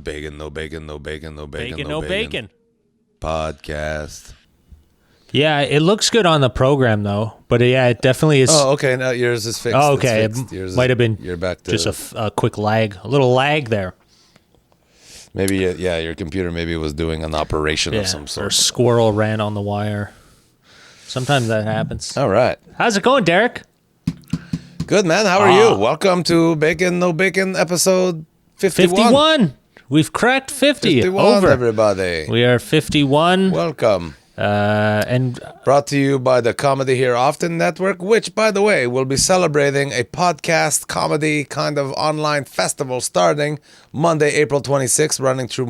Bacon, no bacon, no bacon, no bacon, Bacon, no bacon. Podcast. Yeah, it looks good on the program though, but yeah, it definitely is. Oh, okay. Now yours is fixed. Oh, okay. It's fixed. It might have been you're back to just a quick lag, a little lag there. maybe. Yeah, your computer maybe was doing an operation of some Or a sort. squirrel ran on the wire. Sometimes that happens. All right. How's it going, Derek? Good, man. How are you? Welcome to Bacon, No Bacon, episode 51. 51. We've cracked 50. 51, Over. everybody. We are 51. Welcome. And Brought to you by the Comedy Here Often Network, which, by the way, will be celebrating a podcast comedy kind of online festival starting Monday, April 26th, running through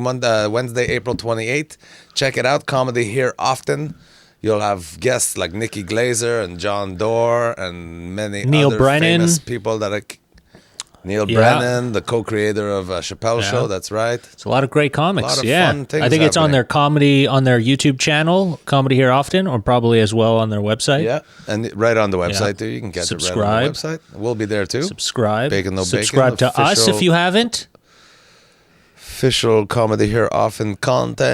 Wednesday, April 28th. Check it out, Comedy Here Often. You'll have guests like Nikki Glazer and John Doerr and many Neil other Brennan. famous people that are... Neil Yeah. Brennan, the co-creator of Chappelle Show, that's right. it's a lot of great comics. A lot of yeah. fun things I think it's on happening. their comedy, on their YouTube channel, Comedy Here Often, or probably as well on their website. Yeah, and right on the website Yeah. too. You can get it right Subscribe. on the website. We'll be there too. Subscribe. Bacon, no Subscribe bacon, to us official- if you haven't. Official Comedy Here Often content.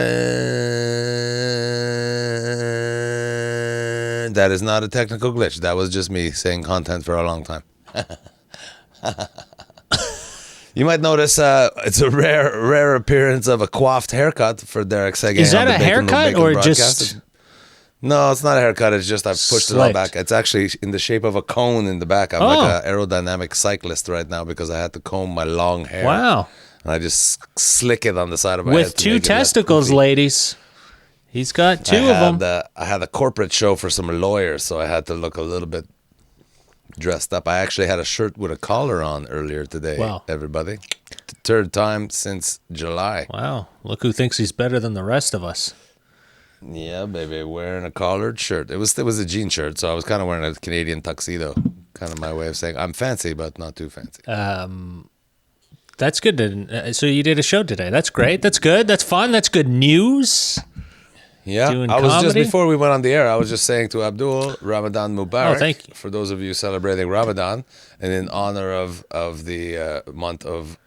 That is not a technical glitch. That was just me saying content for a long time. You might notice it's a rare appearance of a coiffed haircut for Derek Seguin. Is that on the a Bacon, No haircut Bacon or broadcast. just... No, it's not a haircut. It's just I've pushed it all Slicked. back. It's actually in the shape of a cone in the back. I'm like an aerodynamic cyclist right now because I had to comb my long hair. Wow. And I just slick it on the side of my head. With to two make it less testicles, poofy. ladies. He's got two of them. I had a corporate show for some lawyers, so I had to look a little bit dressed up. I actually had a shirt with a collar on earlier today. Wow. Everybody. The third time since July. Wow. Look who thinks he's better than the rest of us. Yeah, baby, wearing a collared shirt. It was a jean shirt, so I was kind of wearing a Canadian tuxedo. Kind of my way of saying I'm fancy, but not too fancy. That's good. So you did a show today. That's great. That's good. That's fun. That's good news. Yeah, doing I was just comedy? before we went on the air. I was just saying to Abdul, Ramadan Mubarak. Oh, thank you. For those of you celebrating Ramadan, and in honor of the month of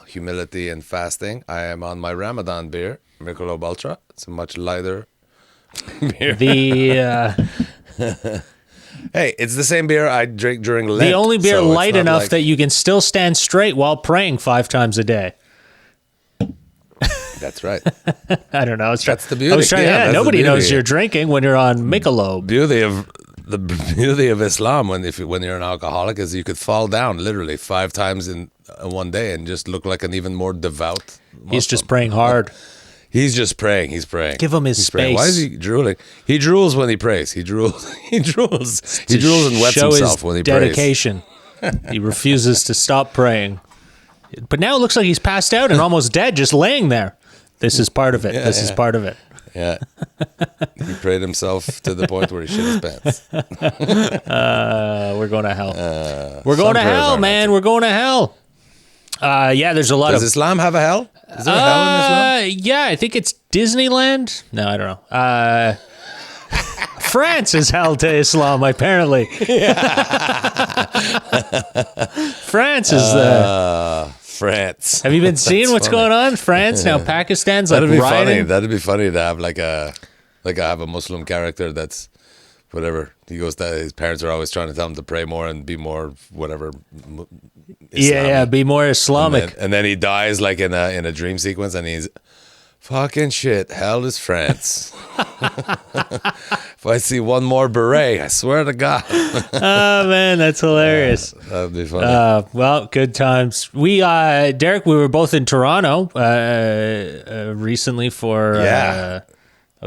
humility and fasting, I am on my Ramadan beer, Michelob Ultra. It's a much lighter beer. Hey, it's the same beer I drink during Lent. The only beer so it's light not enough like- that you can still stand straight while praying 5 times a day. That's right. I don't know. That's the beauty. I was trying. Yeah, Yeah, that's the nobody knows beauty. you're drinking when you're on Michelob. The beauty of Islam when you're an alcoholic is you could fall down literally 5 times in one day and just look like an even more devout Muslim. He's just praying hard. He's just praying. He's praying. Give him his He's praying. space. Why is he drooling? He drools when he prays. He drools. He drools. He drools and wets Show himself his when he prays. dedication. He refuses to stop praying. But now it looks like he's passed out and almost dead, just laying there. This is part of it. This is part of it. Yeah. He prayed himself to the point where he shit his pants. We're going to hell. We're going to prayers hell, are man. We're going to hell. Yeah, there's a lot Does of... Islam have a hell? Is there a hell in Islam? Yeah, I think it's Disneyland. No, I don't know. France is hell to Islam, apparently. France is the... France. Have you been seeing That's what's funny. going on? France, now Pakistan's like That'd be funny. rioting. That'd be funny to have I have a Muslim character that's whatever. He goes that his parents are always trying to tell him to pray more and be more whatever. Yeah, be more Islamic. And then he dies like in a dream sequence, and he's fucking shit. Hell is France. If I see one more beret, I swear to God. Oh, man, that's hilarious. That'd be funny. Well, good times. We, Derek, we were both in Toronto recently for a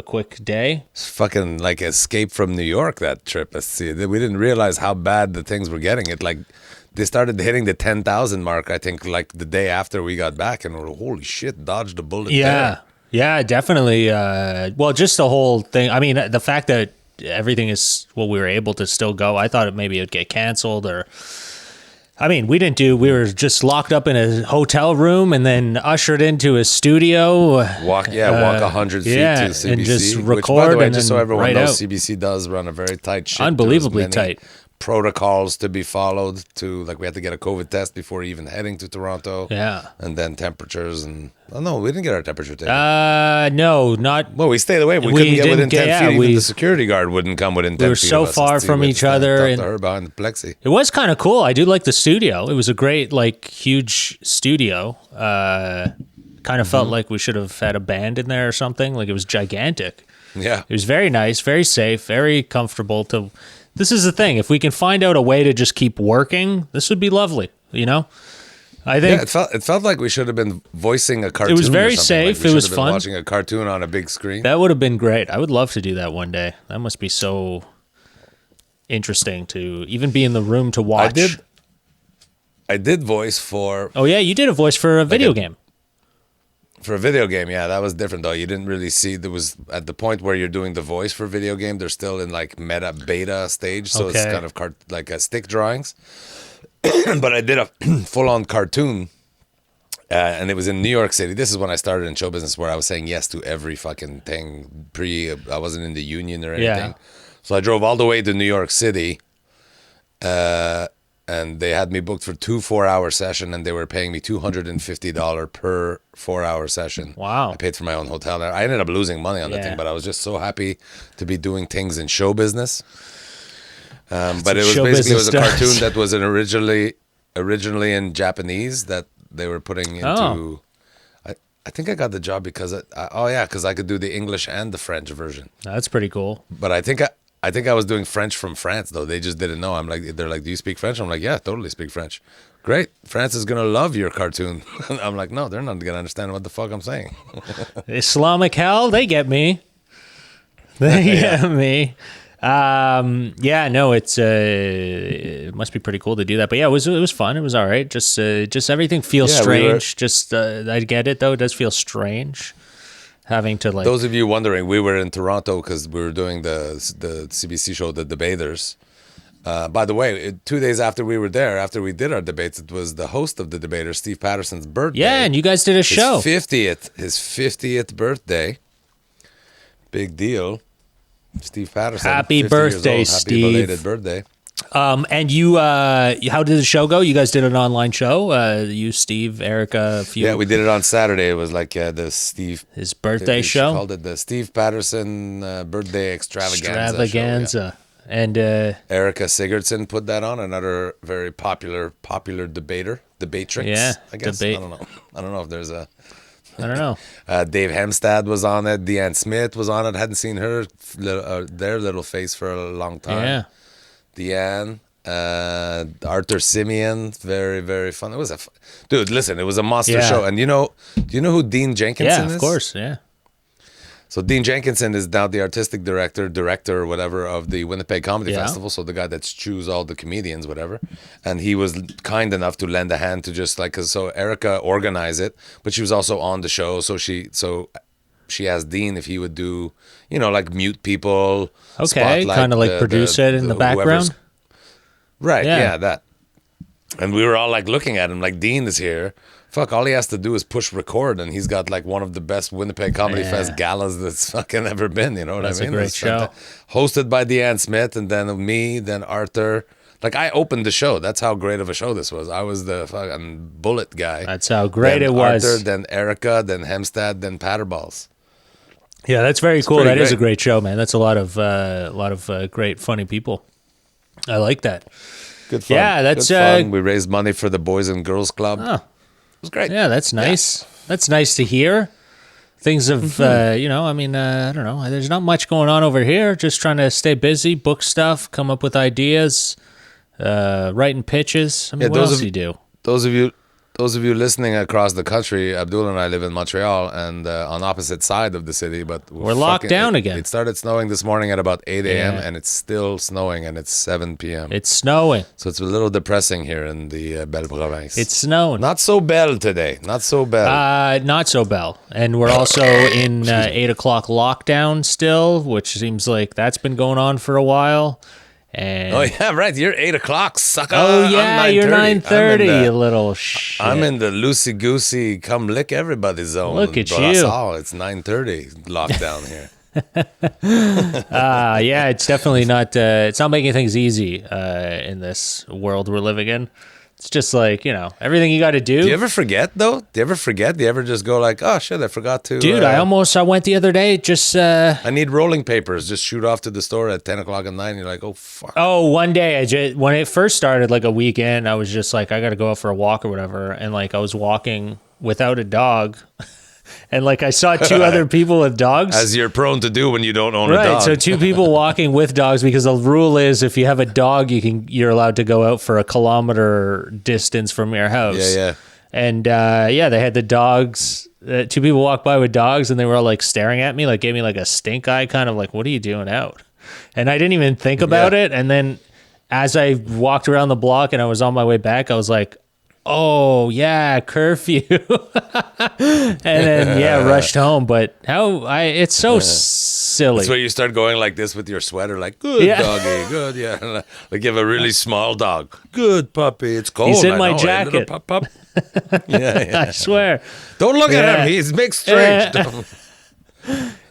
quick day. It's fucking like escape from New York, that trip. We didn't realize how bad the things were getting. They started hitting the 10,000 mark, I think, like the day after we got back, and we're holy shit, dodged a bullet there. Yeah, definitely. Well, just the whole thing. I mean, the fact that everything is, we were able to still go. I thought maybe it would get canceled or... I mean, we were just locked up in a hotel room and then ushered into a studio. Walk 100 feet to CBC. And just which, by record the way, and just so then everyone right knows, out. CBC does run a very tight ship. Unbelievably There's many tight. protocols to be followed. To like, we had to get a COVID test before even heading to Toronto. Yeah. And then temperatures and no, we didn't get our temperature taken. No, not. Well, we stayed away. We couldn't get within 10 feet. Even the security guard wouldn't come within 10 feet. We were so far from each other. And her behind the plexi. It was kind of cool. I do like the studio. It was a great, like, huge studio. Kind of felt like we should have had a band in there or something. Like, it was gigantic. Yeah. It was very nice, very safe, very comfortable. This is the thing. If we can find out a way to just keep working, this would be lovely, you know? I think it felt like we should have been voicing a cartoon. It was very or something. safe. Like it was been fun. Watching a cartoon on a big screen. That would have been great. I would love to do that one day. That must be so interesting to even be in the room to watch. I did voice for. Oh yeah, you did a voice for a video game. For a video game, yeah, that was different though. You didn't really see. There was at the point where you're doing the voice for a video game. They're still in like beta stage, so it's kind of like a stick drawings. But I did a full-on cartoon, and it was in New York City. This is when I started in show business, where I was saying yes to every fucking thing. I wasn't in the union or anything, so I drove all the way to New York City, and they had me booked for 2 4-hour sessions, and they were paying me $250 per 4-hour session. Wow! I paid for my own hotel. I ended up losing money on the thing, but I was just so happy to be doing things in show business. But it was a cartoon that was originally in Japanese that they were putting into. Oh. I think I got the job because because I could do the English and the French version. That's pretty cool. But I think I was doing French from France though. They just didn't know. They're like, do you speak French? I'm like, yeah, totally speak French. Great, France is gonna love your cartoon. I'm like, no, they're not gonna understand what the fuck I'm saying. Islamic hell, they get me. They get me. It must be pretty cool to do that. But yeah, it was fun. It was all right. Just everything feels strange. I get it though. It does feel strange having to like. Those of you wondering, we were in Toronto because we were doing the CBC show, The Debaters. By the way, 2 days after we were there, after we did our debates, it was the host of The Debaters, Steve Patterson's birthday. Yeah, and you guys did a show. His 50th birthday. Big deal. Steve Patterson. Happy birthday, Steve. Happy belated birthday. And you, how did the show go? You guys did an online show. You, Steve, Erica, a few. Yeah, we did it on Saturday. It was like his birthday show. Called it the Steve Patterson birthday extravaganza. Show, yeah. And Erica Sigurdsson put that on. Another very popular debatrix. Yeah, I guess. I don't know. I don't know if there's a. I don't know. Dave Hemstad was on it. Deanne Smith was on it. Hadn't seen their little face for a long time. Yeah. Deanne, Arthur Simeon, very, very fun. It was dude. Listen, it was a monster show. And do you know who Dean Jenkinson is? Yeah, of course. Yeah. So Dean Jenkinson is now the artistic director or whatever of the Winnipeg Comedy Festival. So the guy that chooses all the comedians, whatever. And he was kind enough to lend a hand to just like, so Erica organized it, but she was also on the show. So she asked Dean if he would do, like mute people. Okay, kind of like produce it in the background. Right, yeah, that. And we were all like looking at him like, Dean is here. Fuck, all he has to do is push record, and he's got like one of the best Winnipeg Comedy Fest galas that's fucking ever been. You know what I mean? That's a great show. Hosted by Deanne Smith, and then me, then Arthur. Like, I opened the show. That's how great of a show this was. I was the fucking bullet guy. That's how great it was. Arthur, then Erica, then Hemstad, then Patterballs. Yeah, that's very cool. That is a great show, man. That's a lot of great, funny people. I like that. Good fun. Yeah, that's good fun. We raised money for the Boys and Girls Club. Oh. It was great. Yeah, that's nice. Yeah. That's nice to hear. Things of, I don't know. There's not much going on over here. Just trying to stay busy, book stuff, come up with ideas, writing pitches. I mean, what else do you do? Those of you listening across the country, Abdul and I live in Montreal and on opposite side of the city, but we're locked down again. It started snowing this morning at about 8 a.m. and it's still snowing and it's 7 p.m. It's snowing. So it's a little depressing here in the Belle Province. It's snowing. Not so belle today. Not so belle. Not so belle. And we're also in 8 o'clock lockdown still, which seems like that's been going on for a while. And oh yeah, right. You're 8 o'clock, sucker. Oh yeah, you're 9:30. You little shit. I'm in the loosey goosey, come lick everybody zone. Look at you. It's 9:30 lockdown here. Yeah, it's definitely not. It's not making things easy in this world we're living in. It's just like, everything you got to do. Do you ever forget though? Do you ever forget? Do you ever just go like, oh shit, I forgot to? Dude, I went the other day. Just I need rolling papers. Just shoot off to the store at 10 o'clock at night. And you're like, oh fuck. Oh, one day when it first started, like a weekend, I was just like, I got to go out for a walk or whatever, and like I was walking without a dog. And like I saw two other people with dogs. As you're prone to do when you don't own a Right, dog. so two people walking with dogs, because the rule is if you have a dog, you're allowed to go out for a kilometer distance from your house. Yeah. And they had the dogs. Two people walked by with dogs, and they were all like staring at me, like gave me like a stink eye, kind of like, what are you doing out? And I didn't even think about it. And then as I walked around the block and I was on my way back, I was like, oh yeah, curfew. And then rushed home. But it's so silly. That's where you start going like this with your sweater, like, good doggy, good, yeah. Like you have a really small dog. Good puppy, it's cold. He's in I my know, jacket. Pup. Yeah. I swear. Don't look at him, he's mixed strange.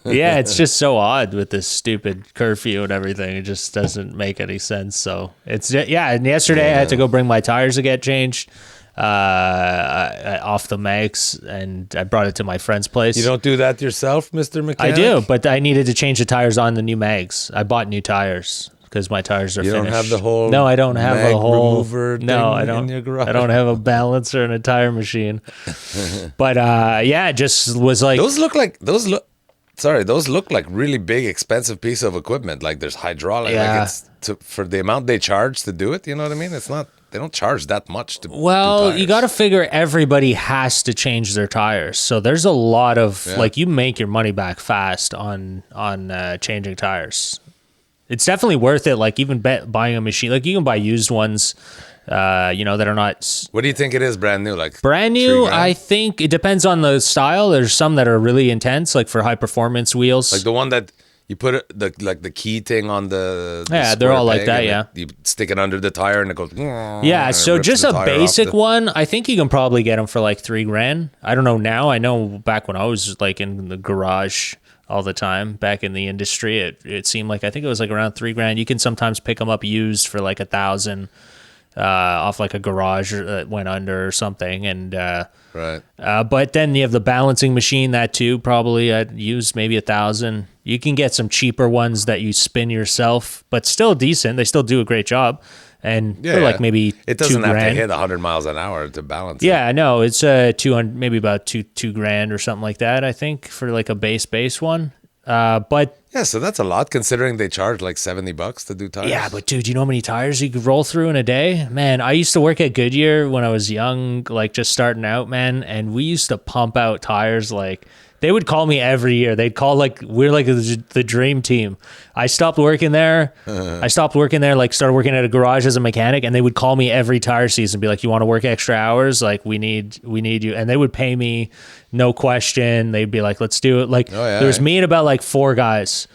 Yeah, it's just so odd with this stupid curfew and everything. It just doesn't make any sense. So and yesterday I had to go bring my tires to get changed off the mags, and I brought it to my friend's place. You don't do that yourself, Mr. Mechanic? I do, but I needed to change the tires on the new mags. I bought new tires because my tires are finished. You don't have the whole No, I don't have mag a whole remover No, I thing don't. in your garage? I don't have a balancer and a tire machine. But it just was like Those look like really big, expensive piece of equipment. Like there's hydraulic. Yeah. Like for the amount they charge to do it. You know what I mean? It's not. They don't charge that much to. Well, do you got to figure everybody has to change their tires. So there's a lot of like you make your money back fast on changing tires. It's definitely worth it. Like even buying a machine, like you can buy used ones, that are not. What do you think it is brand new? Like Brand new, $3,000? I think it depends on the style. There's some that are really intense, like for high performance wheels. Like the one that you put the key thing on the they're all square like peg, that. and Yeah, you stick it under the tire and it goes. yeah. and it So rips just the a tire basic off one, I think you can probably get them for like $3,000. I don't know now. I know back when I was like in the garage all the time back in the industry, it seemed like I think it was like around $3,000. You can sometimes pick them up used for like $1,000 off like a garage that went under or something, and Right. but then you have the balancing machine, that too probably I'd use maybe $1,000. You can get some cheaper ones that you spin yourself, but still decent. They still do a great job, and they're like maybe it doesn't have to $2,000. hit 100 miles an hour to balance. Yeah, I know it's 200, maybe about $2,000 or something like that. I think for like a base one. But Yeah, so that's a lot considering they charge like $70 to do tires. yeah, but dude, you know how many tires you could roll through in a day? Man, I used to work at Goodyear when I was young, like just starting out, man, and we used to pump out tires like. They would call me every year. They'd call like we're like the dream team. I stopped working there. Like started working at a garage as a mechanic, and they would call me every tire season, be like, "You want to work extra hours? Like we need you." And they would pay me, no question. They'd be like, "Let's do it." Like there was me and about like 4 guys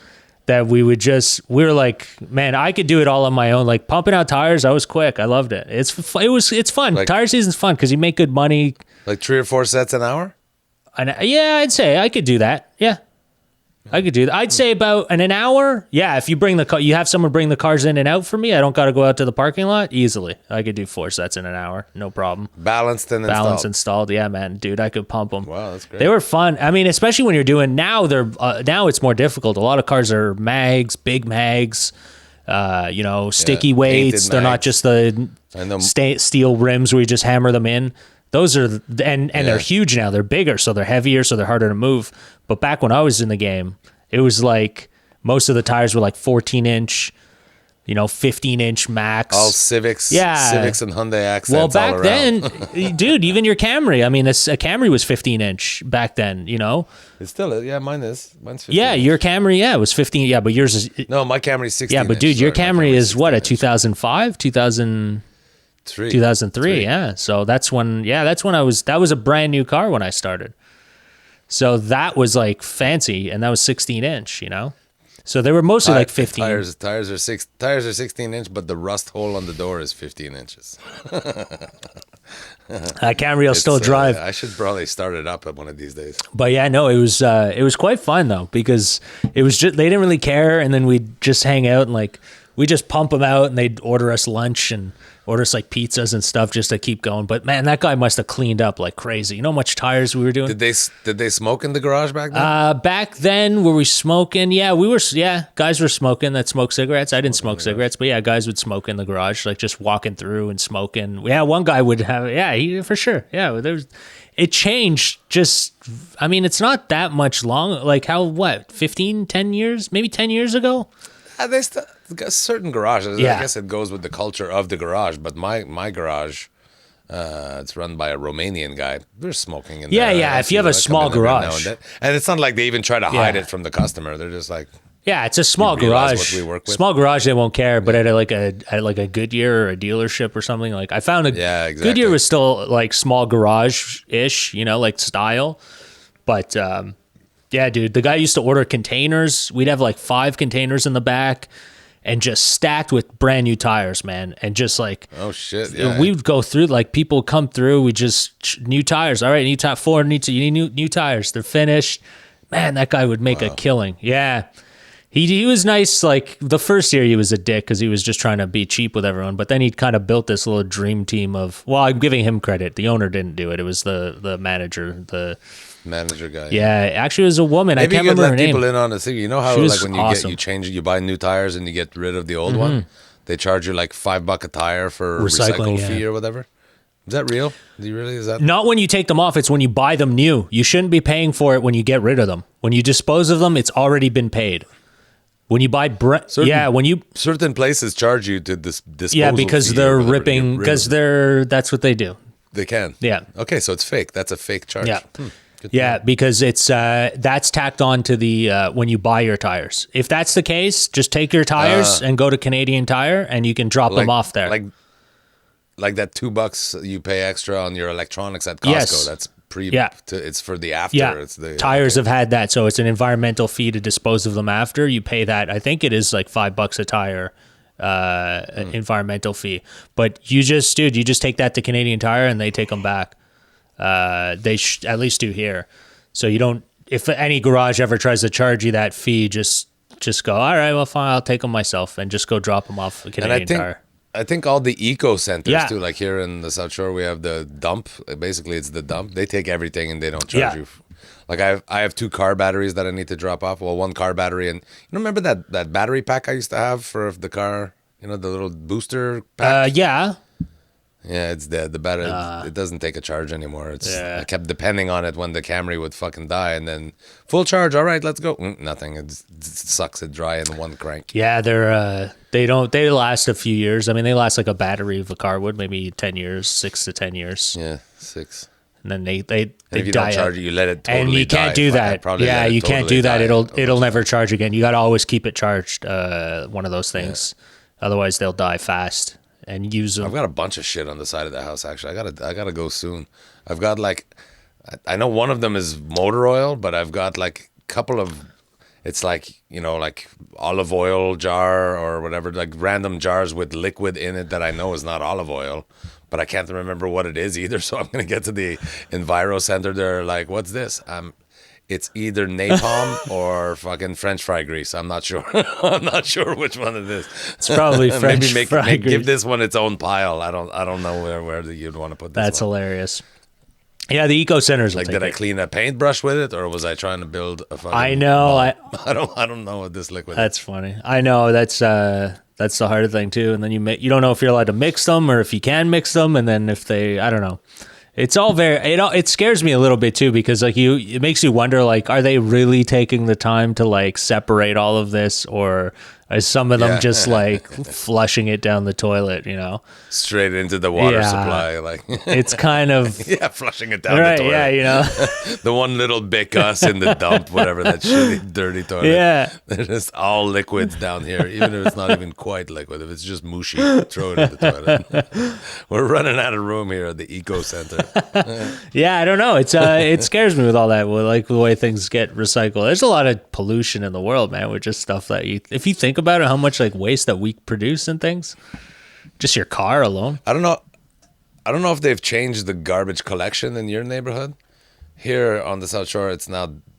that we were like, man, I could do it all on my own. Like pumping out tires, I was quick. I loved it. It's fun. Like, tire season's fun because you make good money. Like 3 or 4 sets an hour? And yeah, I'd say I could do that. Yeah, I could do that. I'd say about an hour. Yeah, if you bring you have someone bring the cars in and out for me. I don't got to go out to the parking lot easily. I could do 4 sets in an hour, no problem. Balanced and installed. Yeah, man, dude, I could pump them. Wow, that's great. They were fun. I mean, especially when you're doing now. Now it's more difficult. A lot of cars are mags, big mags. Sticky weights. They're not just the steel rims where you just hammer them in. Those are and they're huge now. They're bigger, so they're heavier, so they're harder to move. But back when I was in the game, it was like most of the tires were like 14-inch, 15-inch max. All Civics, Civics and Hyundai accents. Well, back all then, around. dude, even your Camry. I mean, a Camry was 15-inch back then. It still is. Yeah, mine's 15. Yeah, your Camry, it was 15. Yeah, but yours is. No, my Camry's 16. Yeah, but dude, your Camry is what, a 2005, 2003, yeah. So that was a brand new car when I started. So that was like fancy, and that was 16-inch, So they were mostly like 15. Tires are 16-inch, but the rust hole on the door is 15 inches. Camry still drive. I should probably start it up at one of these days. But yeah, no, it was quite fun though, because it was just, they didn't really care, and then we'd just hang out and like we just pump them out, and they'd order us lunch and order us like pizzas and stuff just to keep going. But man, that guy must have cleaned up like crazy. You know how much tires we were doing? Did they smoke in the garage back then? Back then, were we smoking? Yeah, we were. Yeah, guys were smoking that smoked cigarettes. I didn't smoke cigarettes, but yeah, guys would smoke in the garage, like just walking through and smoking. Yeah, one guy would have. Yeah, he, for sure. Yeah, there's. It changed. Just, I mean, it's not that much long. Like how 10 years, maybe 10 years ago. They certain garages. Yeah. I guess it goes with the culture of the garage. But my garage, it's run by a Romanian guy. They're smoking in there. Yeah. If you have a small garage, and it's not like they even try to hide it from the customer. They're just like, yeah, it's a small garage. What we work with. Small garage, they won't care. But at like a Goodyear or a dealership or something, like I found exactly. Goodyear was still like small garage ish, like style, but. Yeah, dude, the guy used to order containers. We'd have like 5 containers in the back and just stacked with brand new tires, man. And just like, oh shit, yeah. We would go through, like people come through, we just, new tires. All right, new tire, 4, you need new tires. They're finished. Man, that guy would make a killing. Yeah. He was nice. Like the first year he was a dick because he was just trying to be cheap with everyone. But then he kind of built this little dream team of, well, I'm giving him credit. The owner didn't do it. It was the manager guy. Yeah, actually it was a woman. Maybe I can't you could remember her let name. people in on the thing. You know how She like when was you buy new tires and you get rid of the old one, they charge you like $5 a tire for recycle fee or whatever. Is that real? Is that not when you take them off? It's when you buy them new. You shouldn't be paying for it when you get rid of them. When you dispose of them, it's already been paid. When you buy certain places charge you to dispose. Yeah, because they're ripping. Because that's what they do. They can. Yeah. Okay, so it's fake. That's a fake charge. Yeah. Yeah, because it's that's tacked on to the when you buy your tires. If that's the case, just take your tires and go to Canadian Tire, and you can drop them off there. Like that $2 you pay extra on your electronics at Costco. Yes. That's it's for the after. Yeah. It's the tires have had that, so it's an environmental fee to dispose of them after. You pay that. I think it is like $5 a tire. Environmental fee, but you just take that to Canadian Tire and they take them back. They at least do here, so you don't. If any garage ever tries to charge you that fee, just go, all right, well, fine, I'll take them myself, and just go drop them off at Canadian Tire. I think all the eco centers too, like here in the South Shore, we have the dump. Basically, it's the dump. They take everything and they don't charge you. Like I have 2 car batteries that I need to drop off. Well, 1 car battery, and you remember that battery pack I used to have for the car. The little booster pack. Yeah, it's dead. The battery, it doesn't take a charge anymore. I kept depending on it when the Camry would fucking die, and then full charge. All right, let's go. Nothing. It sucks it dry in 1 crank. Yeah, they last a few years. I mean, they last like a battery of a car would, maybe 10 years, 6 to 10 years. Yeah, 6. And then they if you die don't charge it, you let it totally and you can't do that. Yeah, you can't do that. It'll never charge again. You got to always keep it charged. One of those things. Otherwise, they'll die fast. And use them. I've got a bunch of shit on the side of the house. Actually, I gotta go soon. I've got I know one of them is motor oil, but I've got like a couple of. It's like like olive oil jar or whatever, like random jars with liquid in it that I know is not olive oil, but I can't remember what it is either. So I'm gonna get to the Enviro Center. They're like, "What's this?" It's either napalm or fucking French fry grease. I'm not sure. I'm not sure which one it is. It's probably French fry grease. Give this one its own pile. I don't know where you'd want to put this. That's hilarious. Yeah, the eco centers. Like, did I clean a paintbrush with it, or was I trying to build a fucking? I know. I don't know what this liquid. That's funny. I know. That's the hard thing too. And then you don't know if you're allowed to mix them or if you can mix them, and then if I don't know. It's all it scares me a little bit too, because like it makes you wonder, like, are they really taking the time to like separate all of this, or Some of them Yeah. just like flushing it down the toilet, you know. Straight into the water Yeah. supply, like It's kind of yeah, flushing it down right, the toilet. yeah, you know. The one little bic us in the dump, whatever that shitty, dirty toilet. Yeah. They're just all liquids down here, even if it's not even quite liquid. If it's just mushy, throw it in the toilet. We're running out of room here at the Eco Center. Yeah, I don't know. It's it scares me with all that, with like the way things get recycled. There's a lot of pollution in the world, man, with just stuff that if you think about it, how much like waste that we produce and things, just your car alone. I don't know if they've changed the garbage collection in your neighborhood. Here on the South Shore,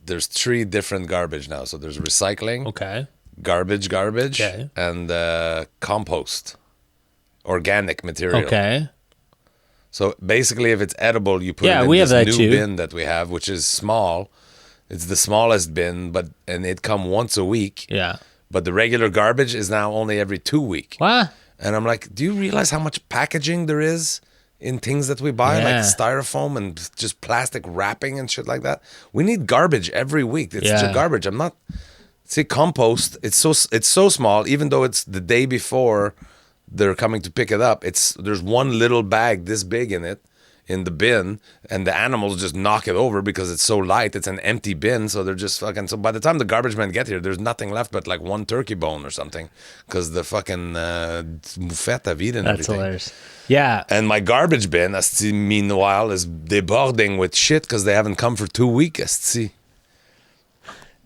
there's 3 different garbage now. So there's recycling, Okay. garbage, Okay. and compost, organic material. Okay. So basically, if it's edible, you put Yeah, it in we have this that new too. bin that we have, which is small. It's the smallest bin, and it come once a week. Yeah. But the regular garbage is now only every 2 week. What? And I'm like, do you realize how much packaging there is in things that we buy, Yeah. like styrofoam and just plastic wrapping and shit like that? We need garbage every week. It's Yeah. just garbage. I'm not. See, compost. It's so small. Even though it's the day before they're coming to pick it up, there's one little bag this big in it, in the bin, and the animals just knock it over because it's so light. It's an empty bin, so they're just fucking. So by the time the garbage men get here, there's nothing left but like one turkey bone or something, because the fucking moufette have eaten That's everything. hilarious. Yeah. And my garbage bin, asti, meanwhile, is debording with shit because they haven't come for 2 weeks. Asti.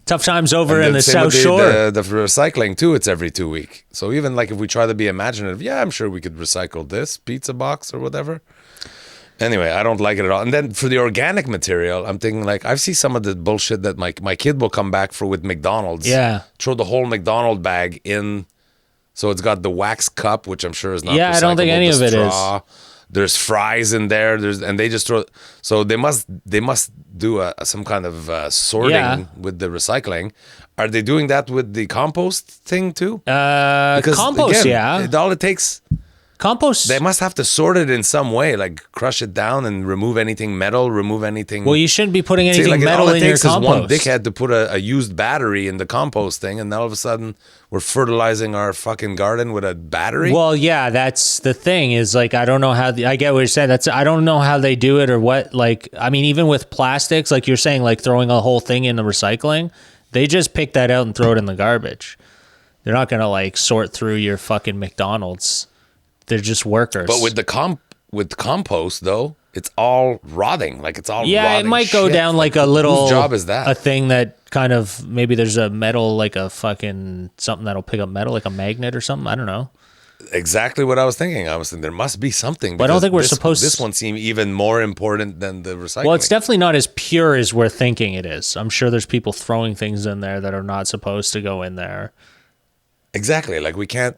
Tough times over And in then the same South with Shore. The recycling too, it's every 2 weeks. So even like if we try to be imaginative, yeah, I'm sure we could recycle this pizza box or whatever. Anyway, I don't like it at all. And then for the organic material, I'm thinking like I see some of the bullshit that my kid will come back for with McDonald's. Yeah. Throw the whole McDonald bag in. So it's got the wax cup, which I'm sure is not. Yeah, I don't think recyclable, any the of it is. straw. There's fries in there. And they just throw. So they must do some kind of sorting Yeah. with the recycling. Are they doing that with the compost thing too? Because, Compost, again, yeah. all it takes. Compost. They must have to sort it in some way, like crush it down and remove anything metal, remove anything. Well, you shouldn't be putting See, anything like, metal all it in your takes is one compost. dickhead to put a used battery in the compost thing, and all of a sudden we're fertilizing our fucking garden with a battery. Well, yeah, that's the thing is like, I don't know how, I get what you're saying. I don't know how they do it or what, like, I mean, even with plastics, like you're saying, like throwing a whole thing in the recycling, they just pick that out and throw it in the garbage. They're not going to like sort through your fucking McDonald's. They're just workers. But with with compost though, it's all rotting. Like it's all yeah, it rotting might go shit. down like a little. Whose job is that? A thing that kind of maybe there's a metal, like a fucking something that'll pick up metal, like a magnet or something. I don't know. Exactly what I was thinking. I was thinking there must be something. But I don't because think we're supposed- This one seemed even more important than the recycling. Well, it's definitely not as pure as we're thinking it is. I'm sure there's people throwing things in there that are not supposed to go in there. Exactly. Like we can't.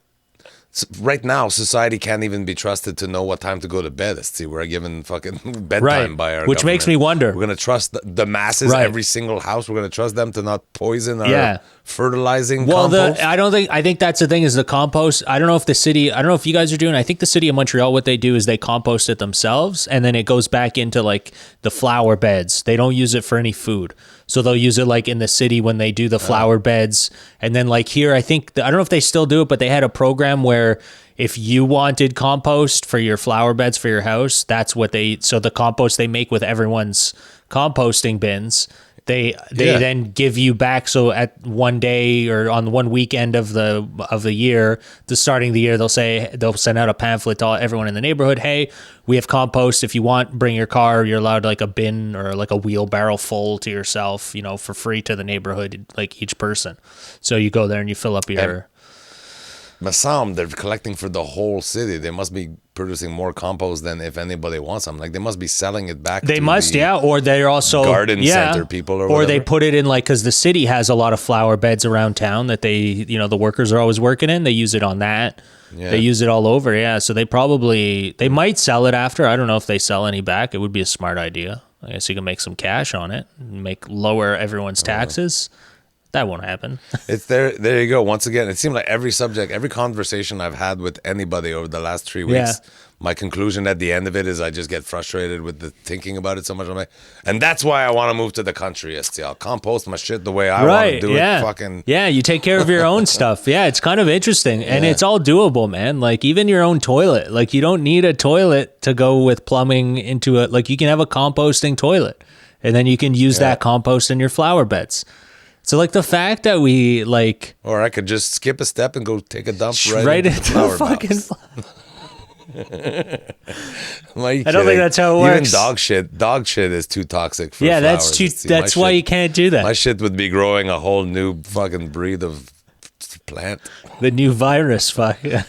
Right now, society can't even be trusted to know what time to go to bed. See, we're given fucking bedtime Right. by our Which makes government. me wonder. We're gonna trust the masses, Right. every single house. We're gonna trust them to not poison our Yeah. fertilizing Well, compost. I think that's the thing is the compost. I don't know if I don't know if you guys are doing. I think the city of Montreal, what they do is they compost it themselves, and then it goes back into like the flower beds. They don't use it for any food, so they'll use it like in the city when they do the flower beds, and then like here, I think I don't know if they still do it, but they had a program where if you wanted compost for your flower beds for your house, that's what so the compost they make with everyone's composting bins. They Yeah. then give you back. So at one day or on one weekend of the year, the starting of the year, they'll send out a pamphlet to everyone in the neighborhood. Hey, we have compost. If you want, bring your car. You're allowed like a bin or like a wheelbarrow full to yourself, for free to the neighborhood, like each person. So you go there and you fill up your. Massam, they're collecting for the whole city. They must be producing more compost than if anybody wants them. Like they must be selling it back. They to must, the yeah. Or they're also garden center people or they whatever. put it in like because the city has a lot of flower beds around town that they, the workers are always working in. They use it on that. Yeah. They use it all over. Yeah. So they might sell it after. I don't know if they sell any back. It would be a smart idea. I guess you can make some cash on it, lower everyone's taxes. That won't happen. It's there. There you go. Once again, it seemed like every subject, every conversation I've had with anybody over the last 3 weeks, Yeah. my conclusion at the end of it is I just get frustrated with the thinking about it so much. And that's why I want to move to the country. I'll compost my shit the way I want to do it. Fucking yeah, you take care of your own stuff. Yeah, it's kind of interesting, and it's all doable, man. Like even your own toilet. Like you don't need a toilet to go with plumbing into it. Like you can have a composting toilet, and then you can use that compost in your flower beds. So like the fact that we like, or I could just skip a step and go take a dump right into the fucking. I don't think that's how it works. Even dog shit is too toxic for flowers. That's too. That's why you can't do that. My shit would be growing a whole new fucking breed of plant. The new virus, fuck. Yeah.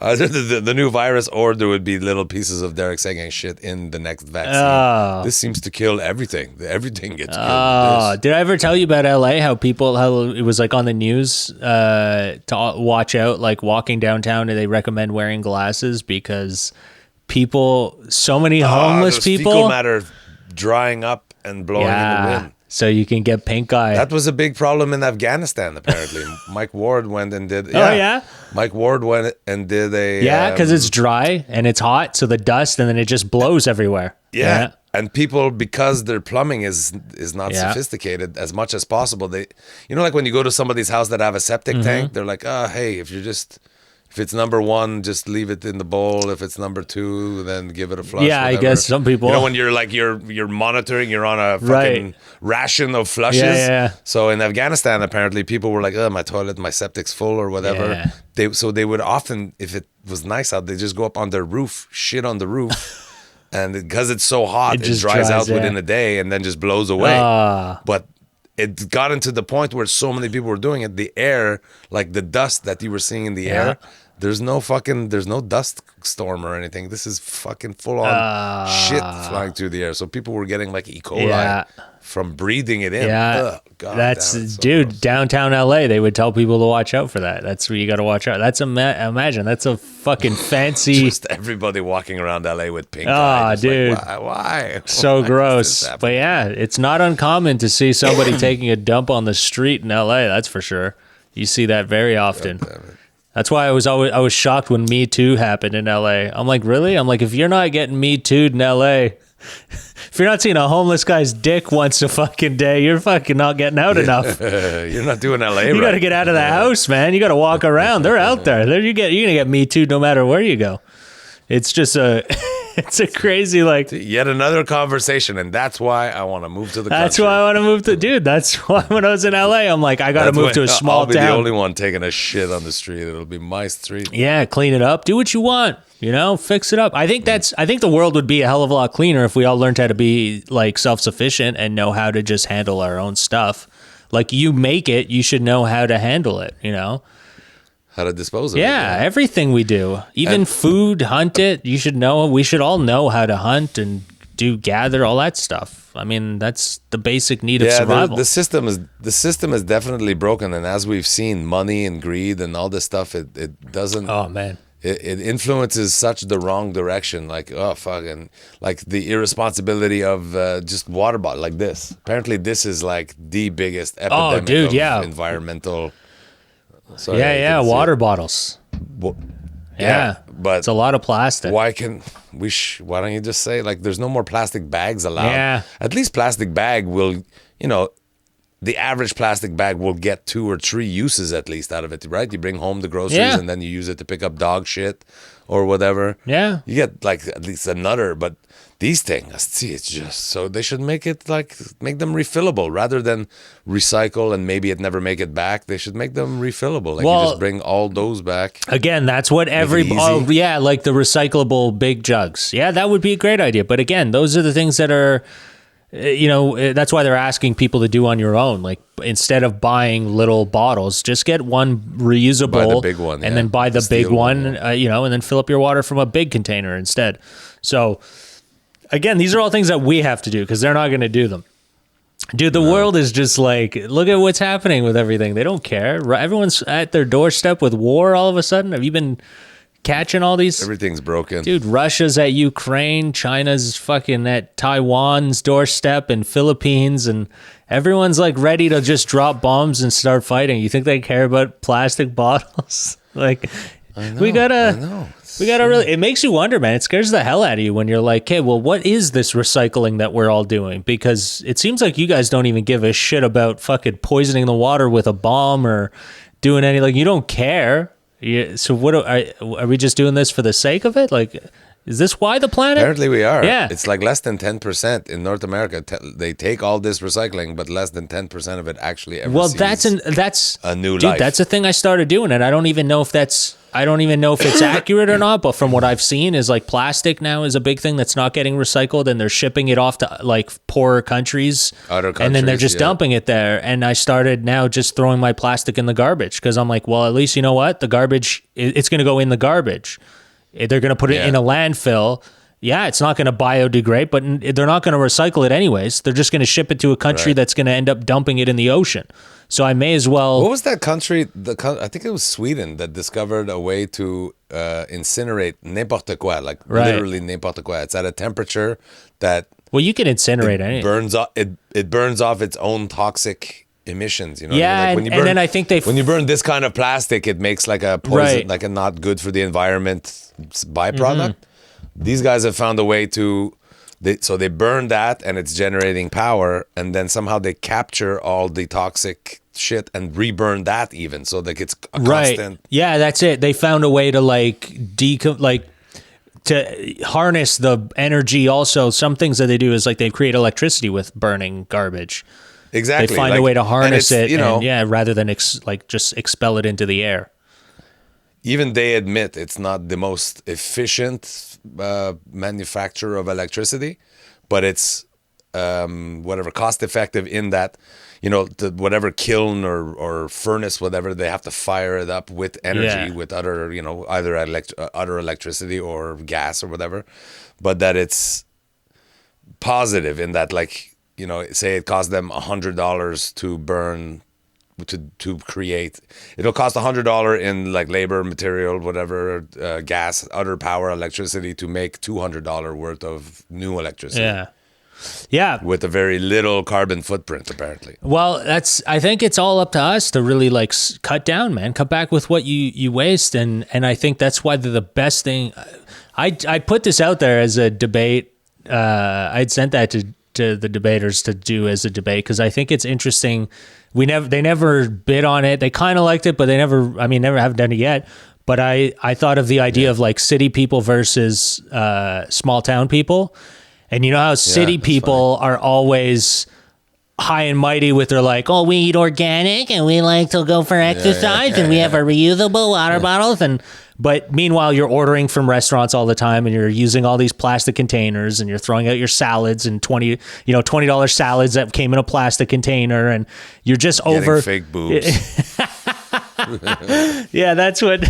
Either the new virus, or there would be little pieces of Derek Seguin shit in the next vaccine. Oh. This seems to kill everything. Everything gets killed. Oh, did I ever tell you about LA? How it was like on the news to watch out, like walking downtown, and they recommend wearing glasses because so many homeless people. Fecal matter drying up and blowing in the wind. So you can get pink eye. That was a big problem in Afghanistan, apparently. Mike Ward went and did... Oh, yeah? Mike Ward went and did a... Yeah, because it's dry and it's hot, so the dust, and then it just blows everywhere. Yeah. And people, because their plumbing is not sophisticated as much as possible, they... You know, like when you go to somebody's house that have a septic tank, they're like, hey, if it's number 1, just leave it in the bowl. If it's number 2, then give it a flush. Yeah, whatever. I guess some people. You know, when you're like you're monitoring, you're on a fucking ration of flushes. Yeah. So in Afghanistan, apparently, people were like, my toilet, my septic's full or whatever. Yeah. They would often, if it was nice out, they just go up on their roof, shit on the roof, and because it's so hot, it dries out within a day and then just blows away. But it got into the point where so many people were doing it. The air, like the dust that you were seeing in the air. There's no dust storm or anything. This is fucking full on shit flying through the air. So people were getting like E. coli from breathing it in. Yeah. God, that's so dude, gross. Downtown LA, they would tell people to watch out for that. That's where you got to watch out. That's imagine that's a fucking fancy. Just everybody walking around LA with pink eye. Dude. Like, why? So gross. But yeah, it's not uncommon to see somebody taking a dump on the street in LA. That's for sure. You see that very often. That's why I was shocked when Me Too happened in LA. I'm like, really? I'm like, if you're not getting Me Too'd in LA, if you're not seeing a homeless guy's dick once a fucking day, you're fucking not getting out enough. You're not doing LA right. You got to get out of the house, man. You got to walk around. They're out there. You're gonna get Me Too'd no matter where you go. It's just it's a crazy yet another conversation, and that's why I want to move to the country. That's why I want to move to That's why when I was in LA, I'm like, I got to move to a small town. I'll be the only one taking a shit on the street. It'll be my street. Yeah, clean it up. Do what you want. Fix it up. I think the world would be a hell of a lot cleaner if we all learned how to be like self-sufficient and know how to just handle our own stuff. Like you make it, you should know how to handle it, How to dispose of it. Yeah, everything we do. Even food, hunt it. You should know. We should all know how to hunt and gather, all that stuff. I mean, that's the basic need of survival. The system is definitely broken, and as we've seen, money and greed and all this stuff, it doesn't. Oh man. It influences such the wrong direction, like and like the irresponsibility of just water bottle like this. Apparently, this is like the biggest epidemic of environmental. Sorry, water bottles. But it's a lot of plastic. Why don't you just say like there's no more plastic bags allowed? Yeah. At least plastic bag will, the average plastic bag will get 2 or 3 uses at least out of it, right? You bring home the groceries and then you use it to pick up dog shit or whatever. Yeah. You get like at least another, but these things, it's just so they should make them refillable rather than recycle and maybe it never make it back. They should make them refillable. Like you just bring all those back. Again, that's what like the recyclable big jugs. Yeah, that would be a great idea. But again, those are the things that are, that's why they're asking people to do on your own. Like instead of buying little bottles, just get one reusable, buy the big one, and then buy the big one, and then fill up your water from a big container instead. So again, these are all things that we have to do because they're not going to do them. Dude, the world is just like, look at what's happening with everything. They don't care. Everyone's at their doorstep with war all of a sudden. Have you been catching all these? Everything's broken. Dude, Russia's at Ukraine. China's fucking at Taiwan's doorstep and Philippines. And everyone's like ready to just drop bombs and start fighting. You think they care about plastic bottles? Like, We gotta. I know. We gotta really. It makes you wonder, man. It scares the hell out of you when you're like, "Hey, well, what is this recycling that we're all doing?" Because it seems like you guys don't even give a shit about fucking poisoning the water with a bomb or doing any like. You don't care. So what are we just doing this for the sake of it? Like, is this why the planet? Apparently we are. Yeah. It's like less than 10% in North America. They take all this recycling, but less than 10% of it actually ever Well, sees that's a new dude. life. That's a thing I started doing, and I don't even know if it's accurate or not. But from what I've seen, is like plastic now is a big thing that's not getting recycled, and they're shipping it off to like poorer countries, Other and then they're countries, just yeah. dumping it there. And I started now just throwing my plastic in the garbage because I'm like, well, at least you know what, the garbage it's going to go in the garbage. They're going to put it Yeah. in a landfill. Yeah, it's not going to biodegrade, but they're not going to recycle it anyways. They're just going to ship it to a country Right. that's going to end up dumping it in the ocean. So I may as well. What was that country? I think it was Sweden that discovered a way to incinerate n'importe quoi, like Right. literally n'importe quoi. It's at a temperature that Well, you can incinerate anything. burns off. It burns off its own toxic emissions. You know, Yeah, what I mean? and then I think when you burn this kind of plastic, it makes like a poison, Right. like a not good for the environment byproduct. These guys have found a way to. So they burn that and it's generating power, and then somehow they capture all the toxic shit and reburn that even, so that it's a Right. constant. Yeah, that's it. They found a way to to harness the energy. Also, some things that they do is like they create electricity with burning garbage. Exactly. They find like- a way to and harness it's, it, you know, and yeah, rather than just expel it into the air. even they admit it's not the most efficient manufacturer of electricity, but it's whatever cost effective in that, you know, whatever kiln or furnace, whatever, they have to fire it up with energy, Yeah. with other, you know, either other electricity or gas or whatever, but that it's positive in that, like, you know, say it cost them $100 to burn, to create, it'll cost $100 in like labor, material, whatever, gas, other power, electricity, to make $200 worth of new electricity. Yeah. Yeah. With a very little carbon footprint, apparently. Well, I think it's all up to us to really like cut down, man. Cut back with what you waste, and I think that's why the best thing. I put this out there as a debate. I'd sent that to the debaters to do as a debate because I think it's interesting. They never bid on it. They kind of liked it, but they never haven't done it yet. But I thought of the idea of like city people versus small town people. And you know how city that's people are always high and mighty with their like, oh, we eat organic and we like to go for exercise and we have our reusable water bottles. But meanwhile, you're ordering from restaurants all the time and you're using all these plastic containers and you're throwing out your salads and $20 salads that came in a plastic container, and you're just over fake boobs. Yeah, that's what